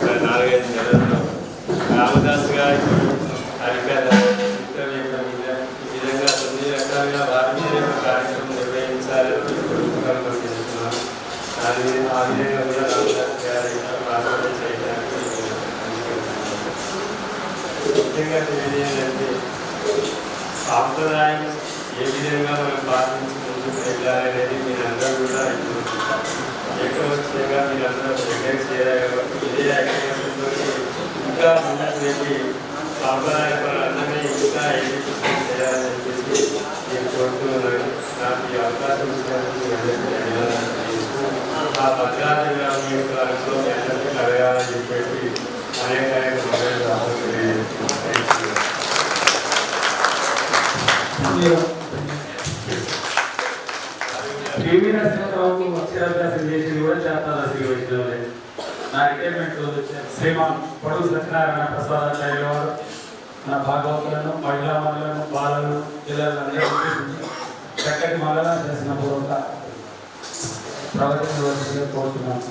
4-5 నెలల్లో రామదాస్ గారికి హరికథ చిత్రలేఖ మీద ఈ విధంగా 9 రకాలుగా వారి మీద కార్యక్రమం నిర్వహించాలని కోరుకుంటున్నాను. ఆ విధంగా కూడా రామదాస్ గారి ప్రార్థన చేయడానికి ముఖ్యంగా తెలియజేయాలంటే సాంప్రదాయం ఏ విధంగా మనం పాటించి ముందుకు వెళ్ళాలనేది మీరందరూ కూడా ఏకవచ్చంగా మీరందరూ దగ్గరికి చేరారు కాబట్టి ఇదే ఐక్యమత్యంతో ఇంకా ముందుకు వెళ్ళి సాంప్రదాయ పనులందరినీ ఇంకా ఏకీకృతం చేయాలని చెప్పేసి నేను కోరుతున్నాను. నాకు ఈ అవకాశం ఇచ్చినందుకు ఆ భద్రాద్రి గ్రామం యొక్క అనుభవం మీ అందరికీ కలగాలని చెప్పేసి అనేక టీవీ నరసింహరావు అక్షరాభ్యాసం చేసి కూడా చేస్తాను. వైద్యులే నా రిటైర్మెంట్ శ్రీమాన్ పొడుగు సత్యనారాయణ ప్రసాదాచార్య వారు నా భాగవతులను మహిళామణులను బాలలు పిల్లలందరూ చక్కటి మలన చేసిన పూర్వక ప్రవచన కోరుతున్నాను.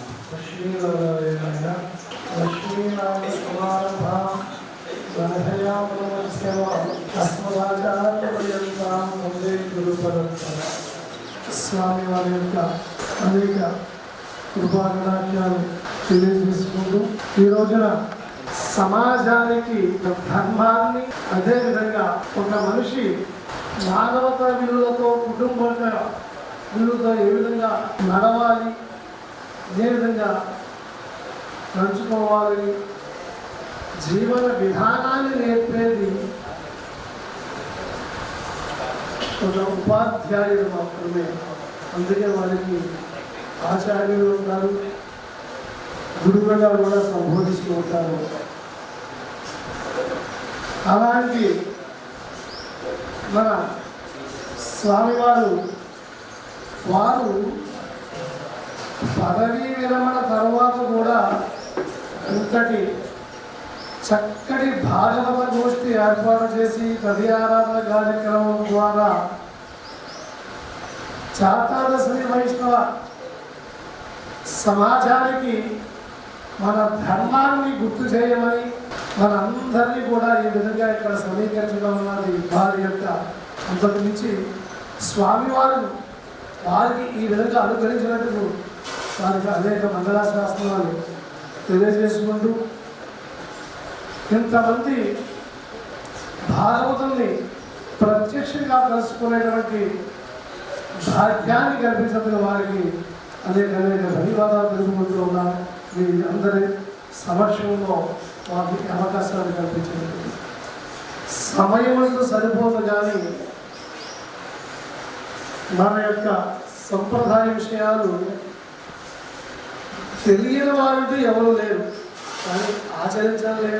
స్వామి వారి యొక్క అనేక కృపాకటాక్షాలు తెలియజేసుకుంటూ ఈ రోజున సమాజానికి ధర్మాన్ని అదేవిధంగా ఒక మనిషి మానవత విలువలతో కుటుంబ విలువతో ఏ విధంగా నడవాలి, ఏ విధంగా నడుచుకోవాలని జీవన విధానాన్ని నేర్పేది ఒక ఉపాధ్యాయుడు మాత్రమే. అందుకే వారికి ఆచార్యులు ఉంటారు, గురువుగా కూడా సంబోధిస్తూ ఉంటారు. అలాంటి మన స్వామివారు వారు పదవీ విరమణ తర్వాత కూడా ఇంతటి చక్కటి భాగవత గోష్ఠి ఏర్పాటు చేసి పదియారాధన కార్యక్రమం ద్వారా చాతాదశి వైష్ణవ సమాజానికి మన ధర్మాన్ని గుర్తు చేయమని మనందరినీ కూడా ఈ విధంగా ఇక్కడ సమీకరించడం అన్నది వారి యొక్క అంతకు మించి స్వామివారు వారికి ఈ విధంగా అనుగ్రహించినట్టుకు వారికి అనేక మంగళాశాస్త్రాలు తెలియజేసుకుంటూ ఇంతమంది భాగవతుల్ని ప్రత్యక్షంగా కలుసుకునేటువంటి భాగ్యాన్ని కల్పించినందుకు వారికి అనేక ధన్యవాదాలు తెలుపుకుంటూ ఉన్నాను. మీ అందరి సమక్షంలో వారికి అవకాశాలు కల్పించినట్టు సమయమంటూ సరిపోదు, కానీ మన యొక్క సంప్రదాయ విషయాలు తెలియని వారంటూ ఎవరు లేరు, కానీ ఆచరించాలి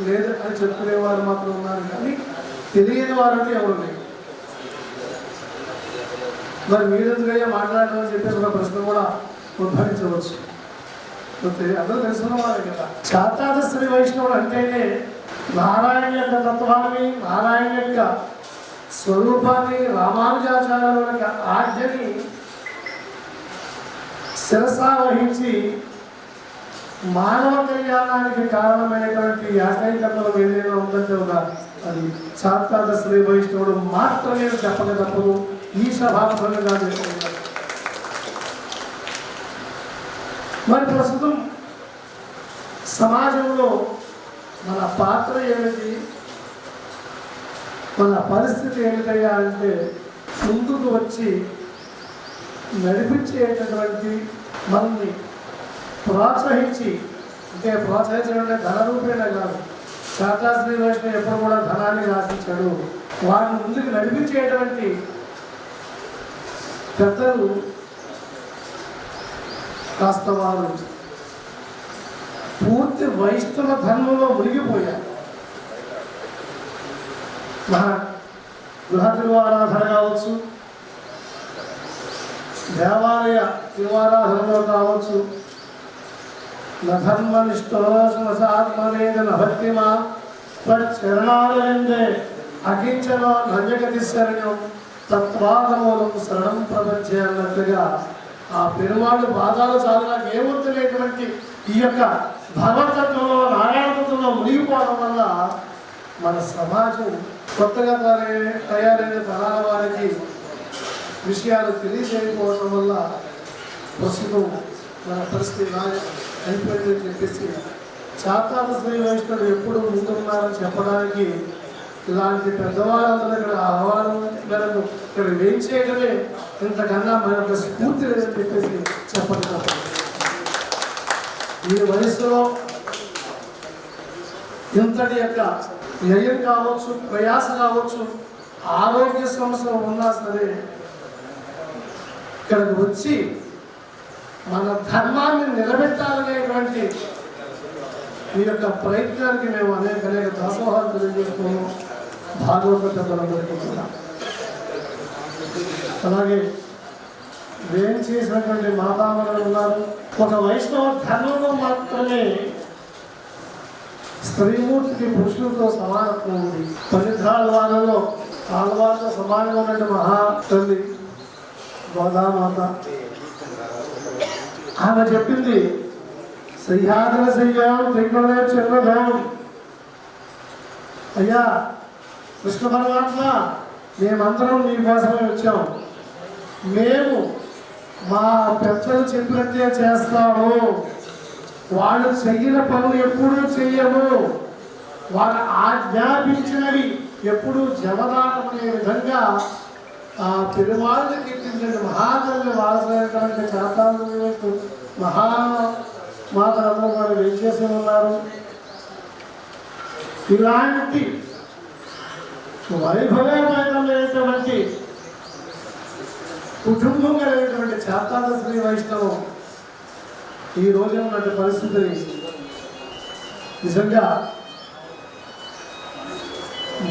లేదు అని చెప్పుకునేవారు మాత్రం ఉన్నారు, కానీ తెలియని వారంటూ ఎవరు లేరు. మరి మీరెందుకయ్యా మాట్లాడడం అని చెప్పేసి ఒక ప్రశ్న కూడా ఉద్భవించవచ్చు. అందరూ తెలుసుకున్న వారు కదా. శాతాద శ్రీ వైష్ణవుడు అంటేనే నారాయణ యొక్క తత్వాన్ని, నారాయణ యొక్క స్వరూపాన్ని, రామానుజాచార్యుల యొక్క ఆజ్ఞని శిరసా వహించి మానవ కళ్యాణానికి కారణమైనటువంటి ఏకైకతలు ఏదైనా ఉందంటే ఒక అది శాతాద శ్రీ వైష్ణవుడు మాత్రమే చెప్పక తప్పదు. ఈ సభాముఖంగా చేసుకుంటారు. మరి ప్రస్తుతం సమాజంలో మన పాత్ర ఏమిటి, మన పరిస్థితి ఏమిటయ్యా అంటే ముందుకు వచ్చి నడిపించేటటువంటి మనల్ని ప్రోత్సహించి, అంటే ప్రోత్సహించడం అంటే ధన రూపేణ కాదు, శాస్త్రీ వైష్ణవ ఎప్పుడు కూడా ధనాన్ని ఆశించాడు. వారిని ముందుకు నడిపించేటువంటి పెద్దలు కాస్త వారు పూర్తి వైష్ణవ ధర్మంలో మునిగిపోయారు. గృహ తిరువారాధన కావచ్చు, దేవాలయ తిరువారాధనలో కావచ్చు, నధర్మనిష్ఠోత్మవేదన భక్తిమా చరణాలయందే అకించలో నజగతి శరణ్యం తత్వాదమూలం శరణం ప్రపంచే అన్నట్టుగా ఆ పెరుమాళ్ళు పాదాలు చాలు నాకు ఏమొద్దులేటువంటి ఈ యొక్క భగవతత్వంలో, నారాయణత్వంలో మునిగిపోవడం వల్ల మన సమాజం కొత్తగా తయారైన తరాల వారికి విషయాలు తెలియజేయకపోవడం వల్ల ప్రస్తుతం మన పరిస్థితి అయిపోయిందని చెప్పేసి శాతాద శ్రీ వైష్ణవుడు ఎప్పుడు ముందున్నారని చెప్పడానికి ఇలాంటి పెద్దవాళ్ళందరూ ఇక్కడ ఆహ్వానం మేరకు ఇక్కడ వేయించేయడమే ఇంతకన్నా మనకు స్ఫూర్తి లేదని చెప్పేసి చెప్పడం. ఈ వయసులో ఇంతటి యొక్క వ్యయం కావచ్చు, ప్రయాస కావచ్చు, ఆరోగ్య సమస్యలు ఉన్నా సరే ఇక్కడికి వచ్చి మన ధర్మాన్ని నిలబెట్టాలనేటువంటి ఈ యొక్క ప్రయత్నానికి మేము అనేక దాసోహాలు తెలియజేస్తున్నాము. భాగవత బలపడుతున్నాం. అలాగే వేం చేసినటువంటి మాతామణులు ఉన్నారు. ఒక వైష్ణవ ధర్మంలో మాత్రమే స్త్రీమూర్తికి పురుషులతో సమానత్వం ఉంది. పరిధాళ్ళలో ఆళ్వార్తో సమానంగా ఉన్నటువంటి మహాతల్లి గోదామాత ఆమె చెప్పింది, సహ్యాగ్ర సయ్యాం త్రిగుణే చంద్రధం. అయ్యా కృష్ణ పరమాత్మ, మేమందరం నీ కోసమే వచ్చాం. మేము మా పెద్దలు చెప్పినట్టే చేస్తాము. వాళ్ళు చెయ్యిన పనులు ఎప్పుడూ చెయ్యము. వాళ్ళు ఆజ్ఞాపించినవి ఎప్పుడూ జవదానం అనే విధంగా ఆ పెరుమాళ్ళని కీర్తించిన మహాతల్లి వారసైనటువంటి శాతాలు మహామాతలందరూ వారు వేచేసి ఉన్నారు. ఇలాంటి వైభవమైనటువంటి కుటుంబం కలిగినటువంటి శాతాద శ్రీ వైష్ణవం ఈ రోజు ఉన్నటువంటి పరిస్థితిని నిజంగా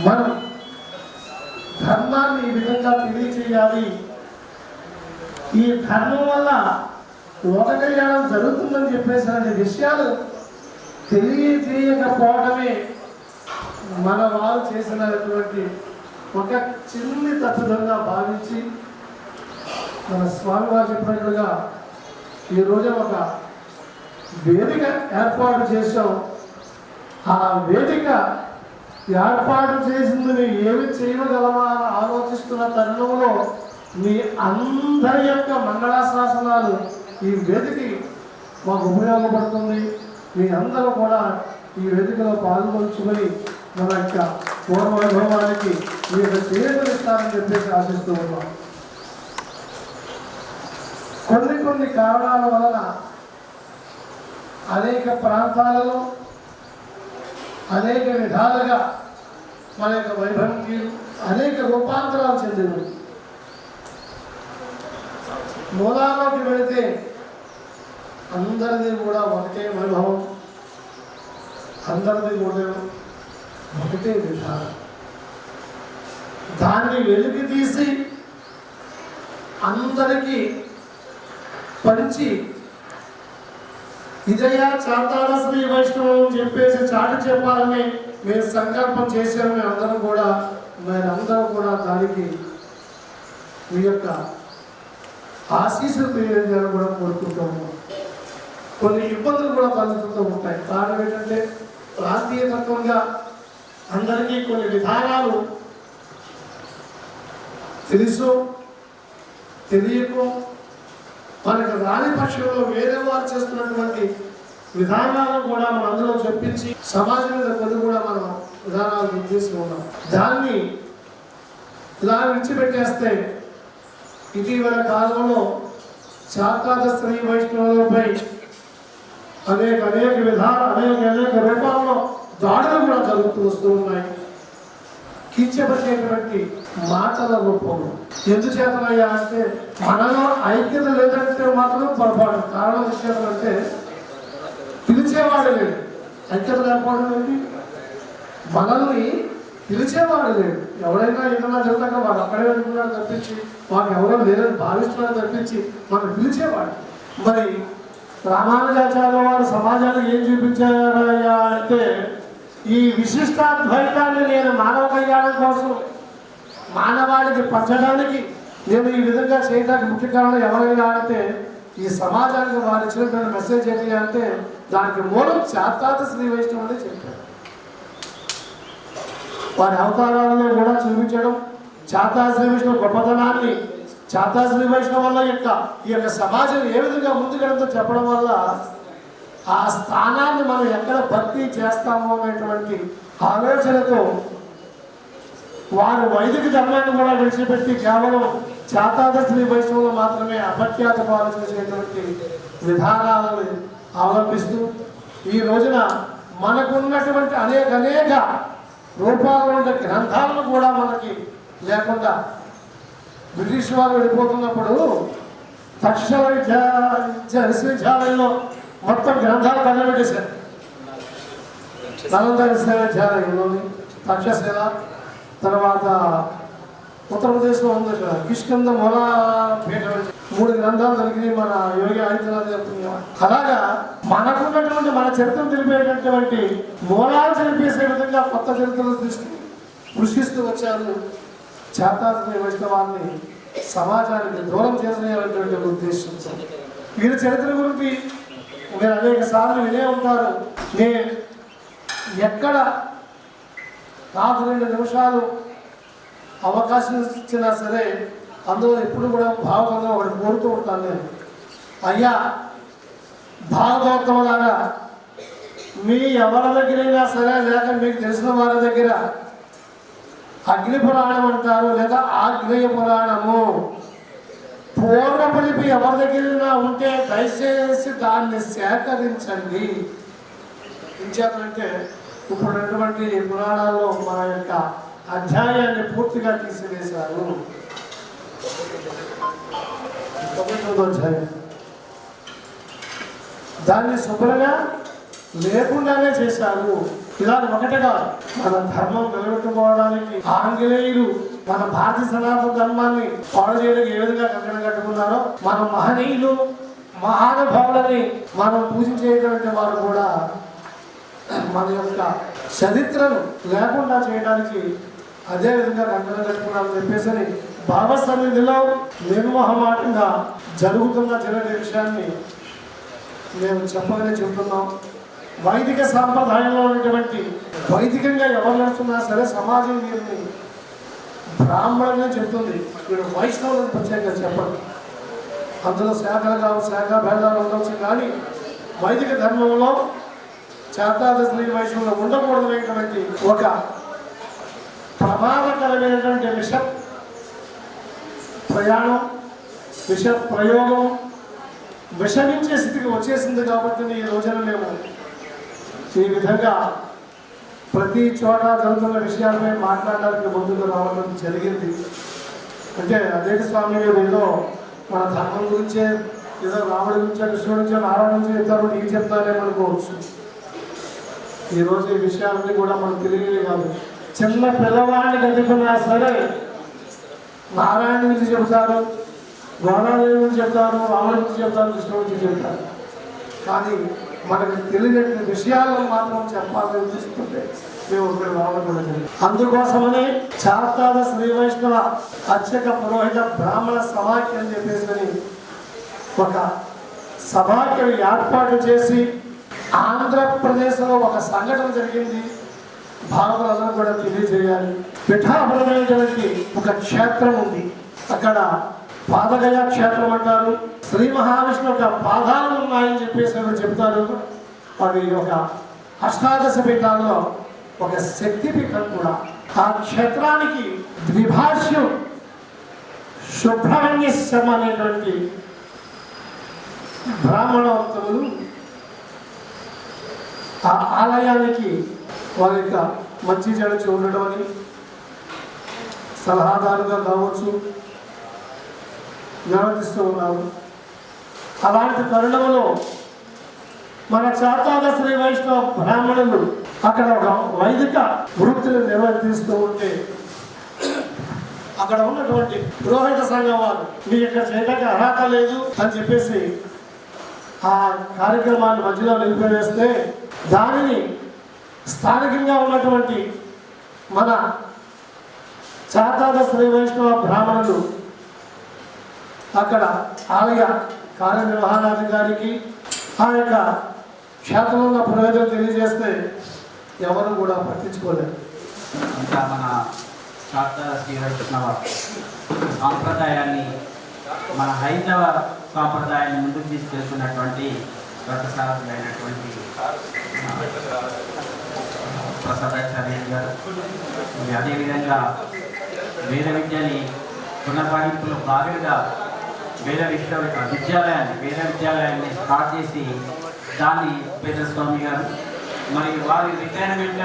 మనం ధర్మాన్ని ఈ విధంగా తెలియచేయాలి. ఈ ధర్మం వల్ల లోక కళ్యాణం జరుగుతుందని చెప్పేసి అనే విషయాలు తెలియజేయకపోవడమే మన వారు చేసినటువంటి ఒక చిన్ని తప్పుదొంగా భావించి మన స్వామివారు చెప్పినట్లుగా ఈరోజు ఒక వేదిక ఏర్పాటు చేశాం. ఆ వేదిక ఏర్పాటు చేసింది ఏమి చేయగలమా అని ఆలోచిస్తున్న తరుణంలో మీ అందరి యొక్క మంగళాశాసనాలు ఈ వేదికకి మాకు ఉపయోగపడుతుంది. మీ అందరూ కూడా ఈ వేదికలో పాల్గొంచుకొని మన యొక్క పూర్వవైభవానికి మీ యొక్క చేయూతనిస్తారని చెప్పేసి ఆశిస్తూ ఉన్నాం. కొన్ని కారణాల వలన అనేక ప్రాంతాలలో అనేక విధాలుగా మన యొక్క వైభవంకి అనేక రూపాంతరాలు చెందినవి. మూలాలోకి వెళితే అందరిది కూడా ఒకటే వైభవం, అందరిది కూడా ఒకటే విధానం. దాన్ని వెలికి తీసి అందరికీ పంచి ఇదయ్యా చాతాల శ్రీ వైష్ణవం చెప్పేసి చాటి చెప్పాలని మేము సంకల్పం చేశాము. మేమందరం కూడా దానికి మీ యొక్క ఆశీస్సులు తెలియజేయాలని కూడా కోరుకుంటాము. కొన్ని ఇబ్బందులు కూడా తలెత్తుతూ ఉంటాయి. కారణం ఏంటంటే ప్రాంతీయ తత్వంగా అందరికీ కొన్ని విధానాలు తెలుసు తెలియకు మనకు రాని పక్షంలో వేరే వారు చేస్తున్నటువంటి విధానాలను కూడా మనం అందులో చెప్పించి సమాజం మీద కొన్ని కూడా మనం విధానాలు గుర్తిస్తూ ఉన్నాం. దాన్ని ఇలా విడిచిపెట్టేస్తే ఇటీవల కాలంలో చాతాద శ్రీ వైష్ణవులపై అనేక అనేక రూపాల్లో దాడులు కూడా జరుగుతూ వస్తూ ఉన్నాయి. కించపరిచేటువంటి మాటల రూపంలో ఎందుచేతనయ్యా అంటే మనలో ఐక్యత లేదంటే మాత్రం పొరపాటు. కారణం ఎందుచేతంటే పిలిచేవాడు లేడు. ఐక్యత లేకపోవడం ఏంటి? మనల్ని పిలిచేవాడు లేడు. ఎవరైనా ఏదైనా జరుగుతాక వాడు అక్కడే వెళ్తున్నాడు తప్పించి మాకు ఎవరో లేదని భావిస్తున్నాడు తప్పించి మనం పిలిచేవాడు. మరి రామానుజాచార్య వారు సమాజానికి ఏం చూపించారయ్యా అంటే ఈ విశిష్టాద్వైతాన్ని నేను మానవ కళ్యాణం కోసం మానవాడికి పంచడానికి నేను ఈ విధంగా చేయడానికి ముఖ్య కారణం ఎవరైనా అంటే ఈ సమాజానికి వారు ఇచ్చినటువంటి మెసేజ్ ఏంటి అంటే దానికి మూలం చాతాత శ్రీ వైష్ణవం అని చెప్పారు. వారి అవతారాలను కూడా చూపించడం చాతా శ్రీ వైష్ణవ గొప్పతనాన్ని చాతా శ్రీ వైష్ణవం ఈ యొక్క సమాజం ఏ విధంగా ముందుకెళ్తుందో చెప్పడం వల్ల ఆ స్థానాన్ని మనం ఎక్కడ భర్తీ చేస్తామో అనేటువంటి ఆలోచనతో వారు వైదిక ధర్మాన్ని కూడా విడిచిపెట్టి కేవలం చాతాద శ్రీ వైష్ణవులు మాత్రమే అపఖ్యాత పాలు చేసేటువంటి విధానాలను అవలంబిస్తూ ఈ రోజున మనకున్నటువంటి అనేక రూపాలు ఉన్న గ్రంథాలను కూడా మనకి లేకుండా బ్రిటిష్ వారు వెళ్ళిపోతున్నప్పుడు తక్షశిల విశ్వవిద్యాలయంలో మొత్తం గ్రంథాలు కనిపెట్టేశారు. నలంద విశ్వవిద్యాలయంలోని తక్షశిల, తర్వాత ఉత్తరప్రదేశ్లో ఉంది కిష్కింద మూలపీఠ 3 గ్రంథాలు దొరికినాయి మన యోగి ఆదిత్యనాథ్ చెప్తున్నా. అలాగా మనకున్నటువంటి మన చరిత్రను తెలిపేటటువంటి మూలాలు తెలిపేసే విధంగా కొత్త చరిత్రను సృష్టిస్తూ వచ్చారు. చాతాశ్రీ వైష్ణవాన్ని సమాజానికి దూరం చేసేటువంటి ఉద్దేశంతో వీరి చరిత్ర గురించి మీరు అనేక సార్లు వినే ఉంటారు. నేను ఎక్కడ నాకు 2 నిమిషాలు అవకాశం ఇచ్చినా సరే అందులో ఎప్పుడు కూడా భాగంగా ఒకటి కోరుతూ ఉంటాను. నేను అయ్యా భాగవతములారా మీ ఎవరి దగ్గరైనా సరే లేక మీకు తెలిసిన వారి దగ్గర అగ్ని పురాణం అంటారు లేదా ఆగ్నేయ పురాణము పూర్వపలిపి ఎవరి దగ్గర ఉంటే దయచేసి దాన్ని సేకరించండి. ఇంచేతంటే ఇప్పుడు ఉన్నటువంటి పురాణాల్లో మన యొక్క అధ్యాయాన్ని పూర్తిగా తీసివేశారు. 9వ అధ్యాయం దాన్ని శుభ్రంగా లేకుండానే చేశారు. ఇలా ఒకటిగా మన ధర్మం నిలబెట్టుకోవడానికి ఆంగ్లేయులు మన భారతీయ సనాతన ధర్మాన్ని పాడు చేయడానికి ఏ విధంగా కంకణం కట్టుకున్నారో మన మహనీయులు మహానుభావులని మనం పూజించేటువంటి వారు కూడా మన యొక్క చరిత్రను లేకుండా చేయడానికి అదే విధంగా కంకణం కట్టుకున్నారని చెప్పేసి భావసన్నిధిలో నిర్మోహమాటంగా జరుగుతున్న జరిగే విషయాన్ని మేము చెప్పగానే చెబుతున్నాం. వైదిక సాంప్రదాయంలో ఉన్నటువంటి వైదికంగా ఎవరు నడుస్తున్నా సరే సమాజం వీరిని బ్రాహ్మణులనే చెప్తుంది. వీడు వైష్ణవులను ప్రత్యేకంగా చెప్పండి. అందులో శాఖ భేదాలు ఉండవచ్చు. కానీ వైదిక ధర్మంలో చాతాద శ్రీ వైష్ణవులు ఉండకూడదనేటువంటి ఒక ప్రమాదకరమైనటువంటి విష ప్రయాణం విష ప్రయోగం విషమించే స్థితికి వచ్చేసింది. కాబట్టి ఈ రోజున మేము ఈ విధంగా ప్రతి చోట జరుగుతున్న విషయాలపై మాట్లాడడానికి ముందుకు రావడం జరిగింది. అంటే అదేటి స్వామి గారు ఏదో మన ధర్మం గురించే ఏదో రాముడి నుంచో కృష్ణుడి నుంచో నారాయణ నుంచి చెప్తారు నీకు చెప్తారేమనుకోవచ్చు. ఈరోజు ఈ విషయాలన్నీ కూడా మనకు తెలియదు కాదు. చిన్న పిల్లవాడిని గదుకున్నా సరే నారాయణ గురించి చెబుతారు, గోదాదేవి గురించి చెప్తారు, రాముడి గురించి చెప్తారు, కృష్ణుడి గురించి చెప్తారు. కానీ మనకు తెలియని విషయాలను మాత్రం చెప్పాలని చూస్తుంటే మేము ఇక్కడ రావడం కూడా జరిగింది. అందుకోసమని చార్తాద శ్రీ వైష్ణవ అర్చక పురోహిత బ్రాహ్మణ సమాఖ్య అని చెప్పేసి ఒక సమాఖ్యను ఏర్పాటు చేసి ఆంధ్రప్రదేశ్లో ఒక సంఘటన జరిగింది. భారతరందరూ కూడా తెలియజేయాలి. పిఠాపురమైనటువంటి ఒక క్షేత్రం ఉంది. అక్కడ పాదగయ క్షేత్రం అంటారు. శ్రీ మహావిష్ణువు యొక్క పాదాలు ఉన్నాయని చెప్పేసి చెప్తారు. అది ఒక అష్టాదశ పీఠాల్లో ఒక శక్తిపీఠం కూడా. ఆ క్షేత్రానికి ద్విభాష్యం సుబ్రహ్మణ్యం అనేటువంటి బ్రాహ్మణోత్తములు ఆ ఆలయానికి వారి యొక్క మంచి చెడు చూడడం అని సలహాదారుగా కావచ్చు నిర్వర్తిస్తూ ఉన్నారు. అలాంటి తరుణంలో మన చార్తాద శ్రీ వైష్ణవ బ్రాహ్మణులు అక్కడ ఒక వైదిక వృత్తిని నిర్వర్తిస్తూ ఉంటే అక్కడ ఉన్నటువంటి పురోహిత సంఘం వారు మీ ఇక్కడ చేయడానికి అర్హత లేదు అని చెప్పేసి ఆ కార్యక్రమాన్ని మధ్యలో నిలిపివేస్తే దానిని స్థానికంగా ఉన్నటువంటి మన చార్తాద శ్రీ వైష్ణవ బ్రాహ్మణులు అక్కడ ఆలయ కార్యనిర్వహణాధికారికి ఆ యొక్క క్షేత్రంలో ఉన్న పురోహితులు తెలియజేస్తే ఎవరు కూడా పట్టించుకోలేదు. ఇంకా మన చార్తాద శ్రీ వైష్ణవ సాంప్రదాయాన్ని, మన హైందవ సాంప్రదాయాన్ని ముందుకు తీసుకెళ్తున్నటువంటి రథసారథులైనటువంటి ప్రసాదాచార్య గారు, అదేవిధంగా వేద విద్యని పునర్వాహింపులో భాగంగా వేద విద్యాలయాన్ని స్టార్ట్ చేసి దాన్ని పేదస్వామి గారు మరి వారి రిటైర్మెంట్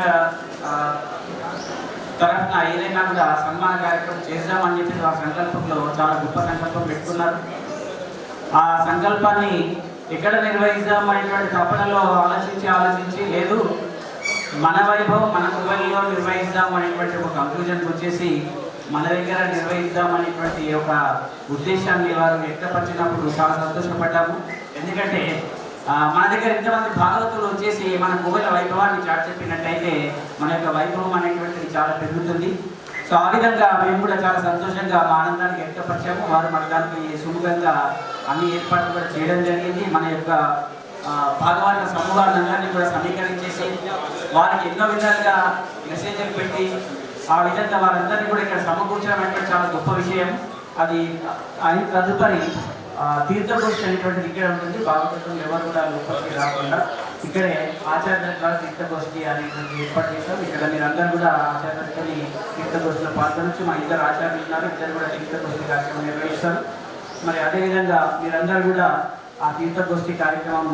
తరఫున ఏదైనా కూడా సన్మాన కార్యక్రమం చేద్దామని చెప్పి ఆ సంకల్పంలో చాలా గొప్ప సంకల్పం పెట్టుకున్నారు. ఆ సంకల్పాన్ని ఎక్కడ నిర్వహిద్దాం అనేటువంటి తపనలో ఆలోచించి లేదు మన వైభవం మన గుళ్ళలో నిర్వహిద్దాం అనేటువంటి ఒక కంక్లూజన్కి వచ్చేసి మన దగ్గర నిర్వహిద్దాం అనేటువంటి ఒక ఉద్దేశాన్ని వారు వ్యక్తపరిచినప్పుడు చాలా సంతోషపడ్డాము. ఎందుకంటే మన దగ్గర ఇంతమంది భాగవతులు వచ్చేసి మన గుళ్ళ వైభవాన్ని చాటి చెప్పినట్టయితే మన యొక్క వైభవం అనేటువంటిది చాలా పెరుగుతుంది. సో ఆ విధంగా మేము కూడా చాలా సంతోషంగా మా ఆనందాన్ని వ్యక్తపరిచాము. వారు మన దానికి సుముఖంగా అన్ని ఏర్పాట్లు కూడా చేయడం జరిగింది. మన యొక్క భాగవత సమూహాలందరినీ కూడా సమీకరించేసి వారికి ఎన్నో విధాలుగా మెసేజ్లు పెట్టి ఆ విధంగా వారందరినీ కూడా ఇక్కడ సమకూర్చడం అంటే చాలా గొప్ప విషయం. అది తదుపరి తీర్థగోష్ఠి అనేటువంటిది ఇక్కడ ఉంటుంది. భాగవతం ఎవరు కూడా లోపలికి రాకుండా ఇక్కడే ఆచార్యుల ద్వారా తీర్థగోష్ఠి అనేటువంటి ఏర్పాటు చేశాం. ఇక్కడ మీరందరూ కూడా ఆచార్యులతో తీర్థగోష్ఠిలో పాల్గొనొచ్చు. మా ఇద్దరు ఆచార్యులు ఉన్నారు, ఇద్దరు కూడా తీర్థగోష్ఠి కార్యక్రమం నిర్వహిస్తారు. మరి అదేవిధంగా మీరందరూ కూడా ఆ తీర్థగోష్ఠి కార్యక్రమం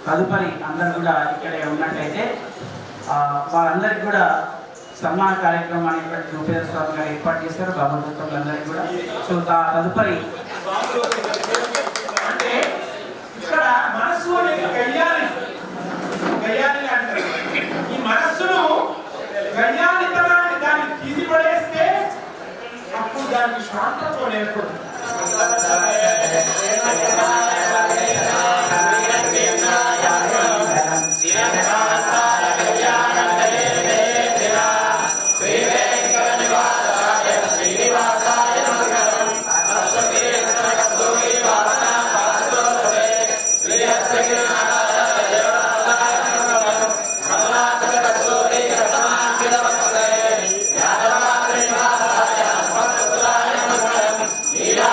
తదుపరి అందరూ కూడా ఇక్కడే ఉన్నట్లయితే వారందరికీ కూడా సన్మాన కార్యక్రమం అనేటువంటి ఉపేదస్వామి గారు ఏర్పాటు చేశారు భగవంతులందరికీ కూడా. సో తదుపరి అంటే ఇక్కడ మనస్సు అనేది గయ్యాలి అంటారు. ఈ మనస్సును గయ్యాలితనాన్ని దాన్ని తీసిపడేస్తే అప్పుడు దానికి శాంతత్వం ఏర్పడుతుంది. శ్రీరామ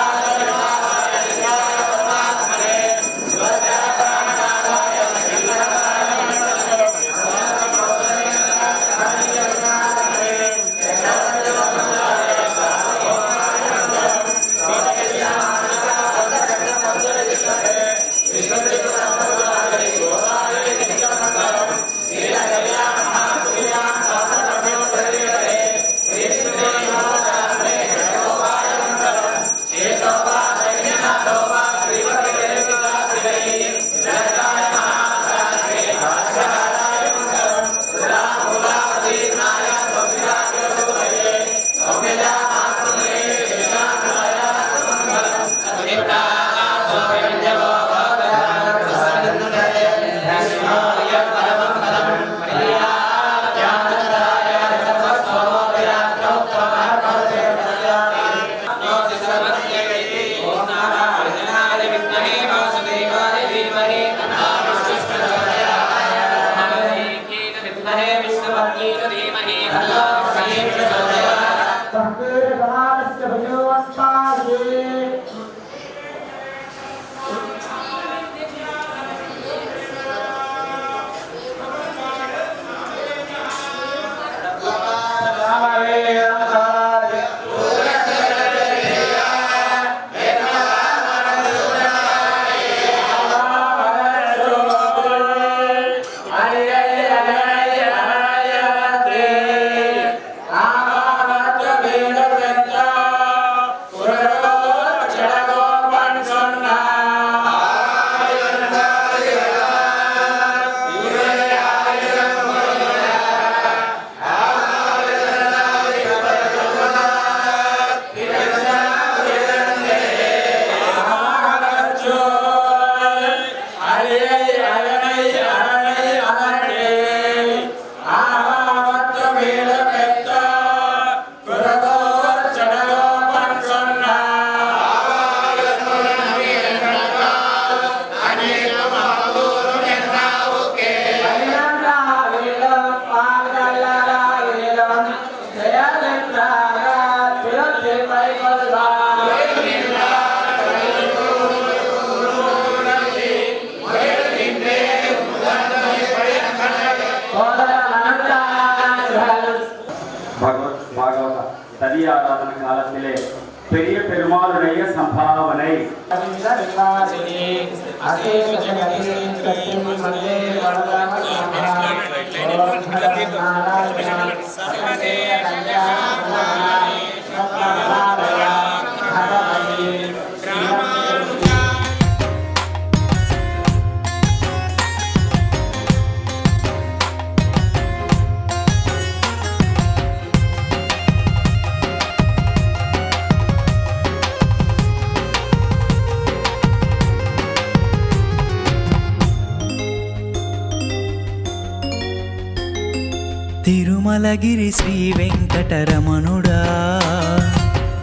తిరుమలగిరి శ్రీ వెంకటరమణుడా,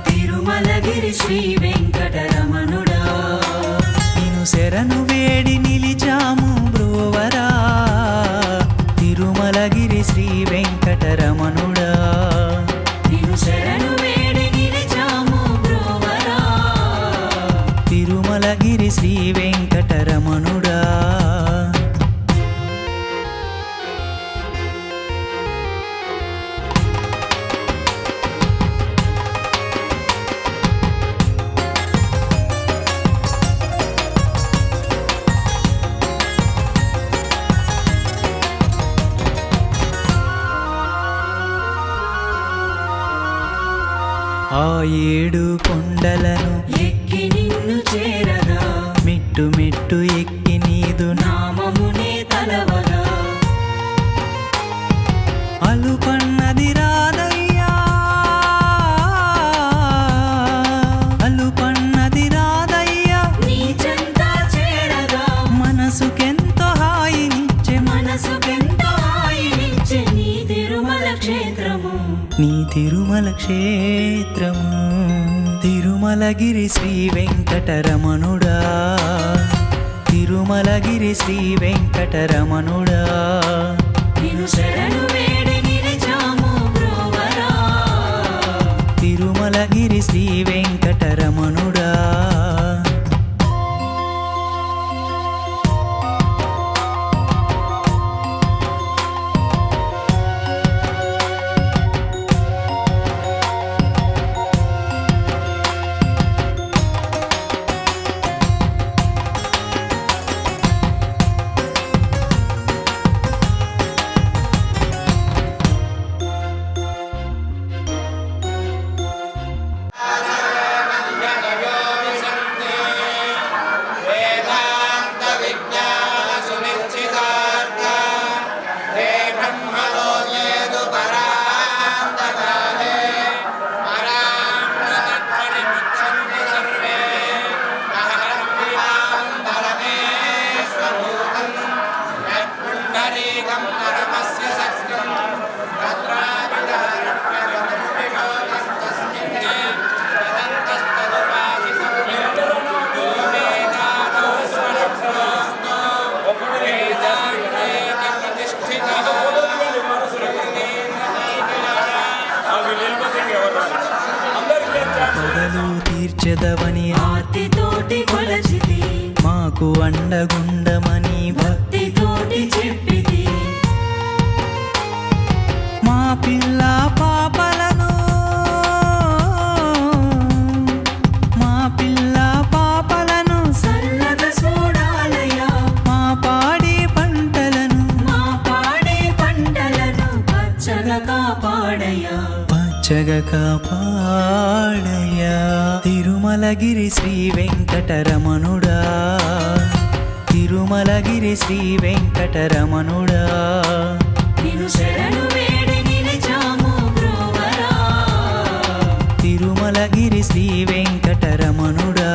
తిరుమలగిరి శ్రీ వెంకటరమణుడా, నిన్ను శరణు వేడి నిలిచాము బ్రోవరా. తిరుమలగిరి శ్రీ వెంకటరమణుడా, నిన్ను శరణు వేడి నిలిచాము బ్రోవరా. తిరుమలగిరి శ్రీ వెంకటరమణుడా. ఆ ఏడు కొండలను ఎక్కి నిన్ను చేరగా, మెట్టు మెట్టు ఎక్కి నీదు నామమునే తలవగా, అలుపన్నది రాదయ్యా, అలుపన్నది రాదయ్యా. నీ చెంత చేరగా, మనసుకెంతో హాయినిచ్చే మనసుకెంతో హాయినిచ్చే నీ తిరుమల క్షేత్రము, నీ తిరుమల క్షేత్రము. తిరుమలగిరి శ్రీ వెంకటరమణుడా, తిరుమలగిరి శ్రీ వెంకటరమణుడా. నిన్ను శరణు వేడి నిలిచాము బ్రోవరా. తిరుమలగిరి శ్రీ వెంకటరమణుడా. పగలు తీర్చెదవని ఆర్తితోటి కొలచితి, మాకు అండగుండమని భక్తితోటి చెప్పితి. మా పిల్ల పాపలను, మా పిల్ల పాపలను సల్లగా చూడాలయ్యా, మా పాడి పంటలను, మా పాడే పంటలను పచ్చగా కాపాడయ్యా. పచ్చగా కాపాడయ్యా. తిరుమలగిరి శ్రీ వెంకటరమణుడా, తిరుమలగిరి శ్రీ వెంకటరమణుడా. నిన్ను శరణు వేడి నిలిచాము బ్రోవరా. తిరుమలగిరి శ్రీ వెంకటరమణుడా.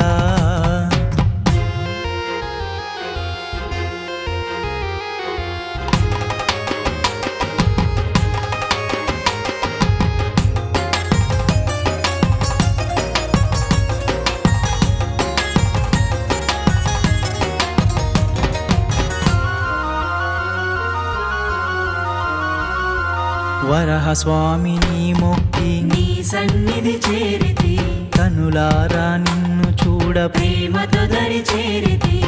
వరహ స్వామిని మొక్కి నీ సన్నిధి చేరితి, కనులారా నిన్ను చూడ ప్రేమతో దరి చేరితి.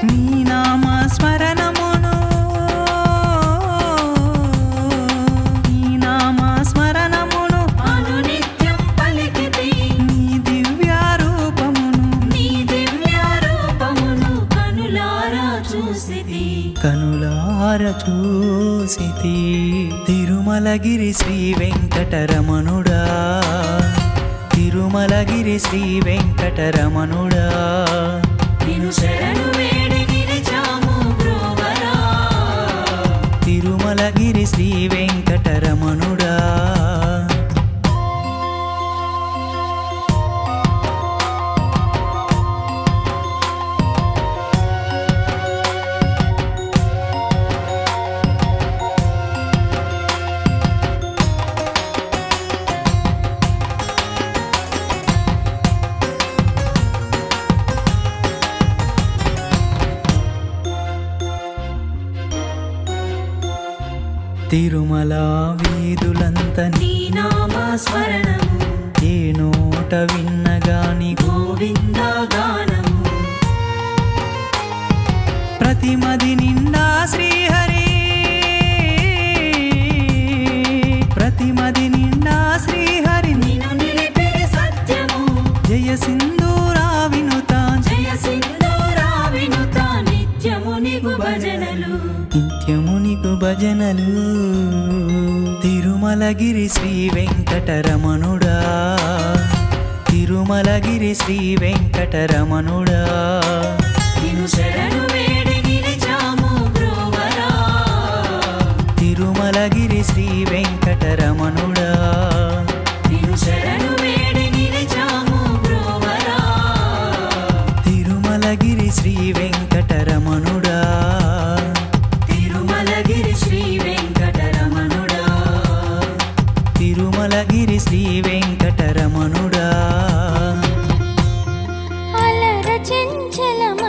నీ నామ స్మరణమును, నీ నామ స్మరణమును అనునిత్యం పలికితి, నీ దివ్య రూపమును, నీ దివ్య చూసితి కనులార చూసితి తిరుమలగిరి శ్రీ వెంకటరమణుడా తిరుమలగిరి శ్రీ వెంకటరమణుడా నిను శరణు వేడి నిలిచాము బ్రోవరా తిరుమలగిరి శ్రీ వెంకటరమణుడా తిరుమల వీధులంత నీ నామ స్మరణము ఏ నోట విన్నగాని గోవింద గానము ప్రతిమది నిండా శ్రీహరి ప్రతిమది నిండా శ్రీహరి నిను నిలిపే సత్యము జయ సింధూరా వినుత జయ సింధూరా వినుత నిత్యము నీకు భజనలు నిత్యము నీకు భజనలు తిరుమలగిరి శ్రీ వెంకటరమణుడా తిరుమలగిరి శ్రీ వెంకటరమణుడా నిను శరణు వేడి నిలిచాము బ్రోవరా తిరుమలగిరి శ్రీ వెంకటరమణుడా నిను శరణు వేడి నిలిచాము బ్రోవరా తిరుమలగిరి శ్రీ వెంకటరమణుడా తిరుమలగిరి శ్రీ వెంకటరమణుడా తిరుమలగిరి శ్రీ వెంకటరమణుడా అలర చెంచలమ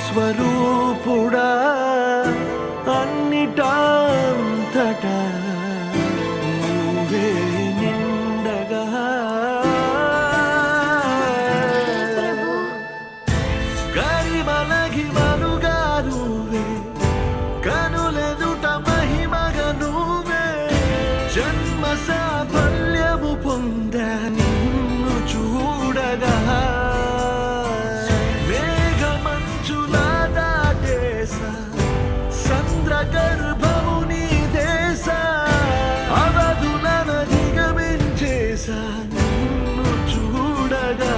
స్వరూపుడా అన్నిటాంతటా నువ్వే నిండగా గరిమలగిమలుగా నువ్వే కనులెదుట మహిమగా నువ్వే జన్మ సాఫల్యము పొందా నిన్ను చూడగా మేఘమంచులా దాటేసా సంద్రగర్భము నీ దేశ అవధులను దిగమించేసా నిన్ను చూడగా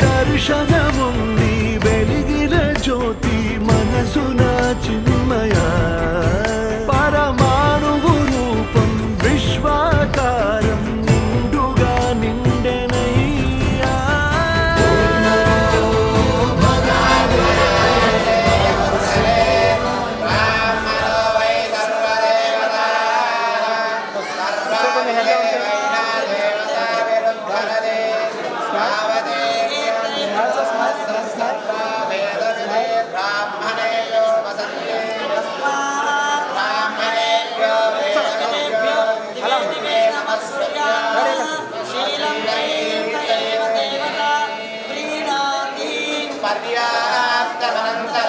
దర్శనముంది వెలిగిన జ్యోతి మనసున చిన్మయ పరమాణువు రూపం విశ్వాకారం నిండుగా నిండెనయ్యా పర్యాప్తమనంతర